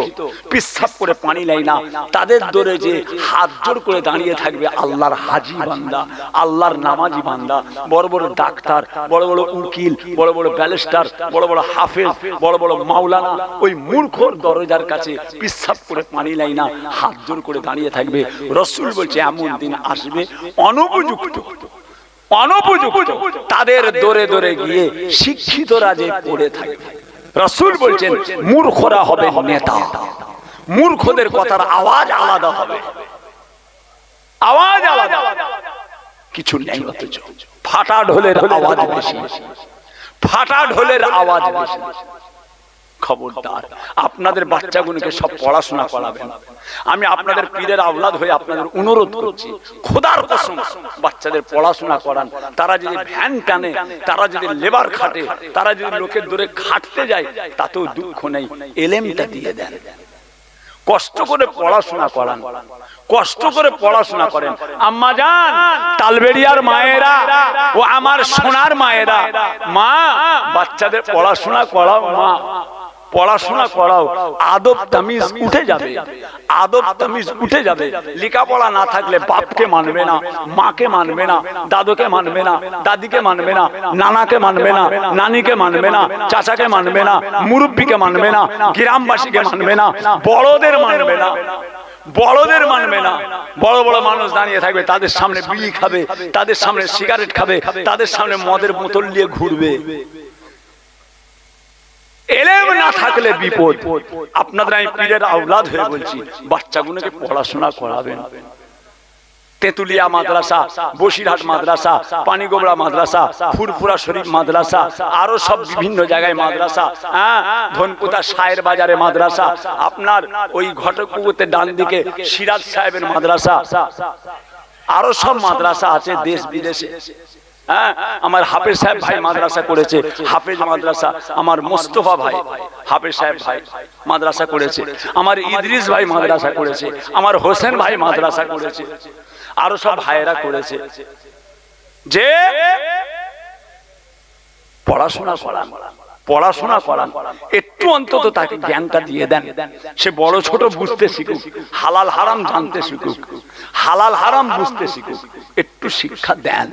পিচ্ছাপ করে পানি লাই না, তাদের দরে যে হাত জোর করে দাঁড়িয়ে থাকবে আল্লাহর হাজি বান্দা, আল্লাহর নামাজি বান্দা, বড় বড় ডাক্তার, বড় বড় উকিল, বড় বড় ব্যারিস্টার, বড় বড় হাফেজ, বড় বড় মাওলানা, ওই মূর্খর দরজার কাছে পিচ্ছাপ করে পানি লাই না, হাত জোর করে দাঁড়িয়ে থাকবে। রাসূল বলছে এমন দিন আসবে অনুপযুক্ত, অনুপযুক্ত তাদের দরে দরে গিয়ে শিক্ষিতরা যে পড়ে থাকবে। রাসূল বলছেন মূর্খরা হবে নেতা। মূর্খদের কথার আওয়াজ আলাদা হবে, আওয়াজ আলাদা। কিছু নেই, অথচ ফাটা ঢোলের আওয়াজ বেশি, ফাটা ঢোলের আওয়াজ বেশি। খবরদার, আপনাদের বাচ্চাগুলোকে সব পড়াশোনা করাবেন। আমি আপনাদের পীরের আওলাদ হয়ে আপনাদের অনুরোধ করছি, খোদার কসম বাচ্চাদের পড়াশোনা করান। তারা যদি ভ্যান টানে, তারা যদি লেবার খাটে, তারা যদি লোকের দূরে খাটতে যায়, তাতেও দুঃখ নেই, এলেমটা দিয়ে দেন। কষ্ট করে পড়াশোনা করান, কষ্ট করে পড়াশোনা করেন। আম্মা জান, তালবেড়িয়ার মায়েরা ও আমার সোনার মায়েরা, মা বাচ্চাদের পড়াশোনা করাও, মা পড়াশোনা করাও। আদব তামিজ উঠে যাবে, আদব তামিজ উঠে যাবে। লেখাপড়া না থাকলে বাপকে মানবে না, মাকে মানবে না, দাদুকে মানবে না, দাদিকে মানবে না, নানাকে মানবে না, নানিকে মানবে না, চাচাকে মানবে না, মুরব্বীকে মানবে না, গ্রামবাসীকে মানবে না, বড়দের মানবে না, বড়দের মানবে না। বড় বড় মানুষ দাঁড়িয়ে থাকবে, তাদের সামনে বিড়ি খাবে, তাদের সামনে সিগারেট খাবে, তাদের সামনে মদের বোতল নিয়ে ঘুরবে। এলেম না থাকলে বিপদ। আপনাদের আমি পীরের আওলাদ হয়ে বলছি, বাচ্চাগুলোকে পড়াশোনা করাবেন। তেতুলিয়া মাদ্রাসা, বসিরহাট মাদ্রাসা, পানিগোবরা মাদ্রাসা, ফুরফুরা শরীফ মাদ্রাসা, আরো সব বিভিন্ন জায়গায় মাদ্রাসা, ধনপুতা শায়ের বাজারে মাদ্রাসা, আপনার ওই ঘটকপুকুরতে ডান দিকে সিরাজ সাহেবের মাদ্রাসা, আরো সব মাদ্রাসা আছে দেশ বিদেশে। আমার হাফেজ সাহেব ভাই মাদ্রাসা করেছে, হাফেজ মাদ্রাসা। আমার মোস্তফা ভাই হাফেজ সাহেব ভাই মাদ্রাসা করেছে, আমার ইদ্রিস ভাই মাদ্রাসা করেছে, আমার হোসেন ভাই মাদ্রাসা করেছে, আরো সব ভাইয়েরা করেছে। যে পড়াশোনা করান, পড়াশোনা করান, একটু অন্তত তাকে জ্ঞানটা দিয়ে দেন। সে বড় ছোট বুঝতে শিখুক, হালাল হারাম জানতে শিখুক, হালাল হারাম বুঝতে শিখুক, একটু শিক্ষা দেন।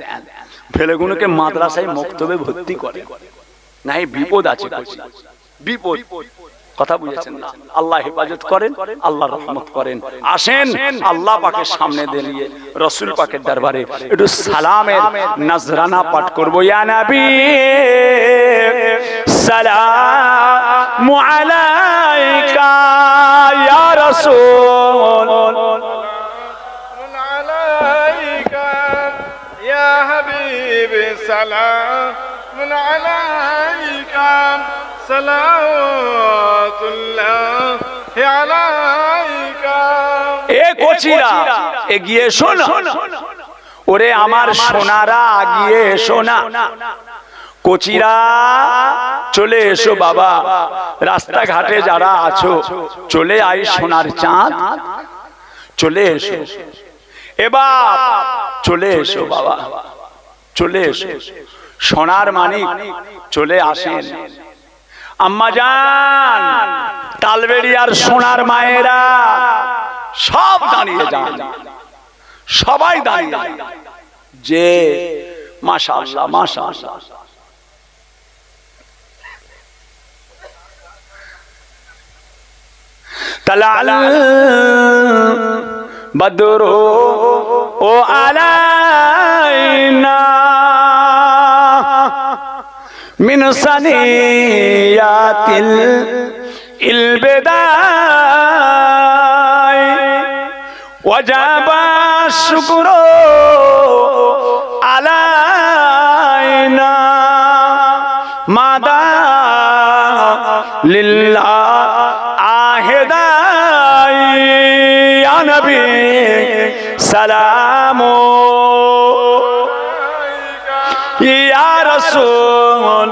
ছেলেগুলোকে মাদ্রাসায় মক্তবে ভর্তি করে নাই, বিপদ আছে, বিপদ। কথা বুঝেছেন না? আল্লাহ হেফাজত করেন, আল্লাহ রহমত করেন। আসেন আল্লাহ পাকের সামনে দাঁড়িয়ে রাসূল পাকের দরবারে একটু সালামের নজরানা পাঠ করব। ইয়া নবী সালামু আলাইকা, ইয়া রাসূল سلام عليك صلوات الله عليك। এ কোচিরা এগিয়ে এসো না, ওরে আমার সোনারা এগিয়ে এসো না। কোচিরা চলে এসো বাবা, রাস্তাঘাটে যারা আছো চলে আই, সোনার চাঁদ চলে এসো। এবার চলে এসো বাবা, চলে এসো। সোনার মানিক চলে আসেন। আম্মা জান, তালবেড়িয়ার সোনার মায়েরা সব দাঁড়িয়ে যান, সবাই দাঁড়িয়ে যান। যে মাশাআল্লাহ, মাশাআল্লাহ। তালাল বদরু ও আলাইনা মিন সানিয়াতিল ইলবিদাই ওয়াজাবা শুকরু আলাইনা মাদা লিল্লাহ আহেদাই ইয়া নবী সালামু ইয়া রাসূল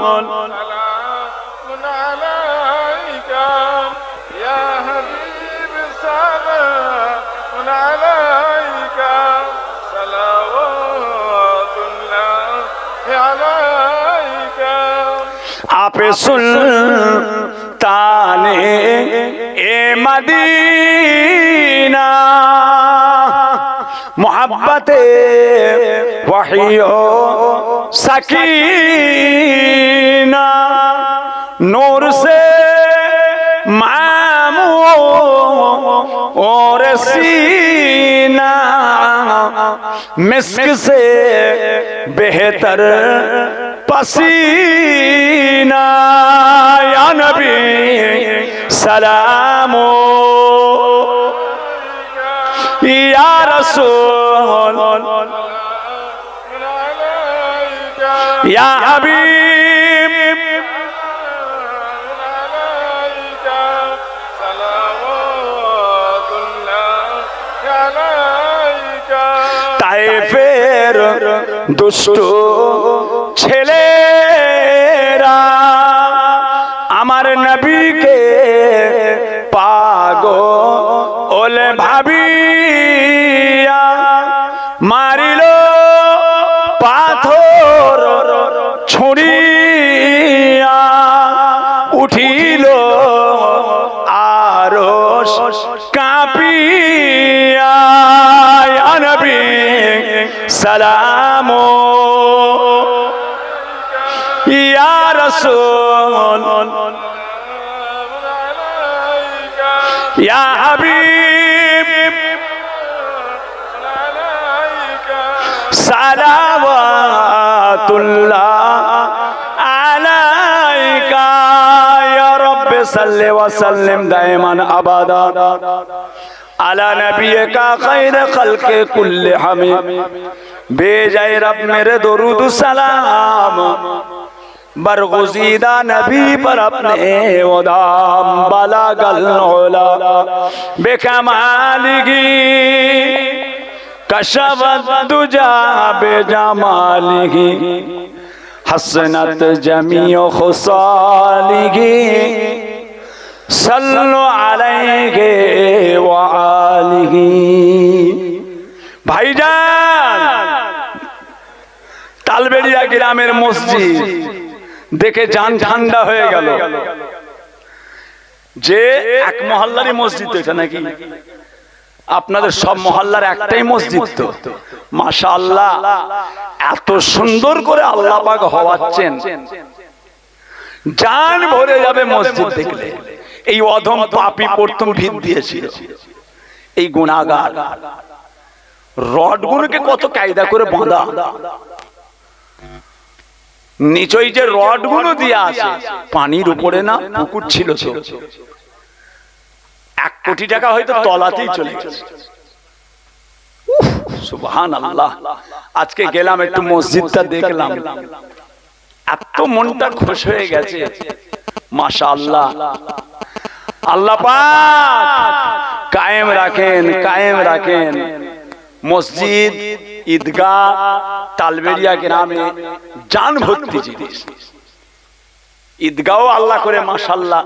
आपे सुल्ताने ए मदीना मोहब्बते वहियो सकीना नूर से मामू और सीना मिस्क से बेहतर पसीना या नबी सलामो या रसूल या हबीब ताइफेर दुष्ट ছেলেরা আমার নবীকে পাগল ভাবিয়া মারিল পাথর ছুঁড়িয়া উঠিল আরশ কাঁপিয়া ইয়া নবী সালামু या रसूल या हबीब सलावतुल्लाह अलैका या रब सल्लि व सल्लिम दाइमान अबदा अला नबियका खैर खल्के कुल्ले हमीद बेजाए रब मेरे दुरूद सलाम बरगुज़ीदा नबी पर अपने उदाम बलागल उला बेकमालिही कशफत दुजा बेजमालिही हसनत जमीउ खुसालिही सल्लु अलैहि व आलिही भाईजान तालबेड़िया ग्रामेर मस्जिद देखे जान ठंडा हो गल जे एक मोहल्लार मस्जिद এটা নাকি আপনাদের সব মহল্লার একটাই মসজিদ তো মাশাআল্লাহ এত সুন্দর করে আল্লাহ পাক হওয়াচ্ছেন জান ভরে যাবে মসজিদ দেখলে এই অধম পাপী প্রথম ভিত দিয়েছিল এই গুনাহগার রডগুলোকে কত কায়দা করে বাঁধা নিচই যে রডগুলো দিয়ে আছে পানির উপরে না পুকুর ছিল তো 1 কোটি টাকা হয়তো তলাতেই চলে গেছে সুবহানাল্লাহ আজকে গেলাম একটু মসজিদটা দেখলাম এত মনটা খুশি হয়ে গেছে মাশাআল্লাহ আল্লাহ পাক কায়েম রাখেন মসজিদ ঈদগাহ তালবেড়িয়া গ্রামে জান ভর্তি জিনিস ঈদগাহ আল্লাহ করে মাশাআল্লাহ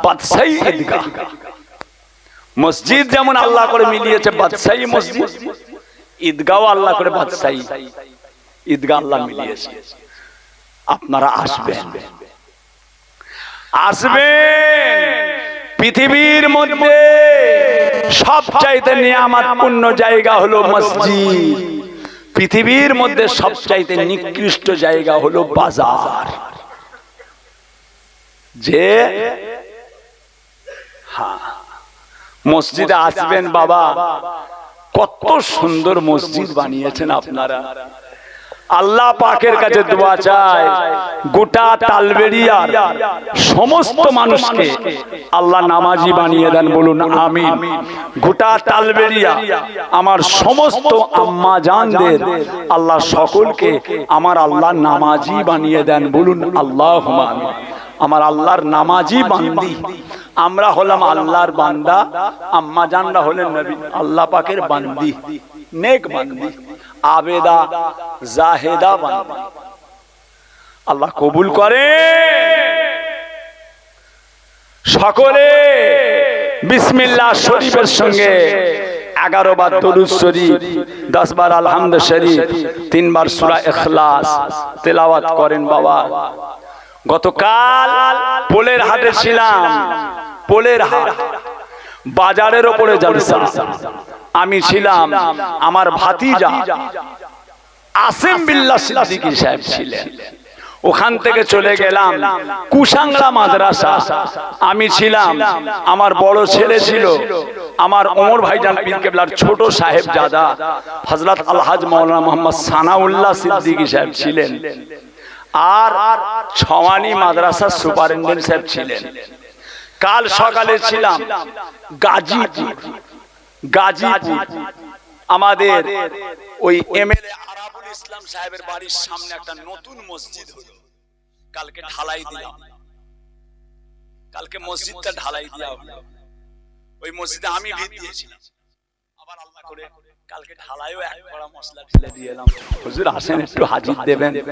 বাদশাহী ঈদগাহ মসজিদ যেমন আল্লাহ করে মিলিয়েছে বাদশাহী মসজিদ ঈদগাহ আল্লাহ করে বাদশাহী ঈদগাহ আল্লাহ মিলিয়েছে আপনারা আসবেন পৃথিবীর মধ্যে সবচাইতে নিয়ামতপূর্ণ জায়গা হলো মসজিদ পৃথিবীর মধ্যে সবচাইতে নিকৃষ্ট জায়গা হলো বাজার যে মসজিদে আসবেন বাবা, কত সুন্দর মসজিদ বানিয়েছেন আপনারা। আল্লাহ পাকের কাছে দোয়া চাই গোটা তালবেড়িয়ার সমস্ত মানুষকে আল্লাহ নামাজি বানিয়ে দেন, বলুন আমিন। গোটা তালবেড়িয়া আমার সমস্ত আম্মা জানদের আল্লাহ সকলকে আমার আল্লাহ নামাজি বানিয়ে দেন, বলুন আল্লাহুম্মা আমিন। আমার আল্লাহর নামাজি বান্দি, আমরা হলাম আল্লাহর বান্দা, আম্মা জানরা হলেন নবী আল্লাহ পাকের বান্দি, নেক বান্দি, আবেদা জাহেদা বান্দি। আল্লাহ কবুল করে। সকলে বিসমিল্লাহ শরীফের সঙ্গে 11 বার দরুদ শরীফ, 10 বার আলহামদু শরীফ, 3 বার সূরা ইখলাস তেলাওয়াত করেন বাবা। গতকাল পোলের হাটে ছিলাম, পোলের হাট বাজারের ওপরে জলসা, আমি ছিলাম, আমার ভাতিজা আসিম বিল্লাহ সিদ্দিকী সাহেব ছিলেন। ওখান থেকে চলে গেলাম কুশাংলা মাদ্রাসা, আমি ছিলাম, আমার বড় ছেলে ছিল, আমার ওমর ভাইজান পীর কেবলার ছোট সাহেবজাদা হযরত আলহাজ মাওলানা মোহাম্মদ সানাউল্লাহ সিদ্দিকী সাহেব ছিলেন, আর ছওয়ানি মাদ্রাসার সুপারিনটেন্ডেন্ট সাহেব ছিলেন। কাল সকালে ছিলাম গাজীপুর, আমাদের ওই এমএলএ আরাবুল ইসলাম সাহেবের বাড়ির সামনে একটা নতুন মসজিদ হলো, কালকে ঢালাই দিলাম, কালকে মসজিদটা ঢালাই দেওয়া হলো। ওই মসজিদে আমি ভিত দিয়েছিলাম, আবার আল্লাহ করে কালকে ঢালাইও এক কড়া মশলা ঢেলে দিয়ে এলাম। হুজুর আসেন একটু হাজির দেবেন।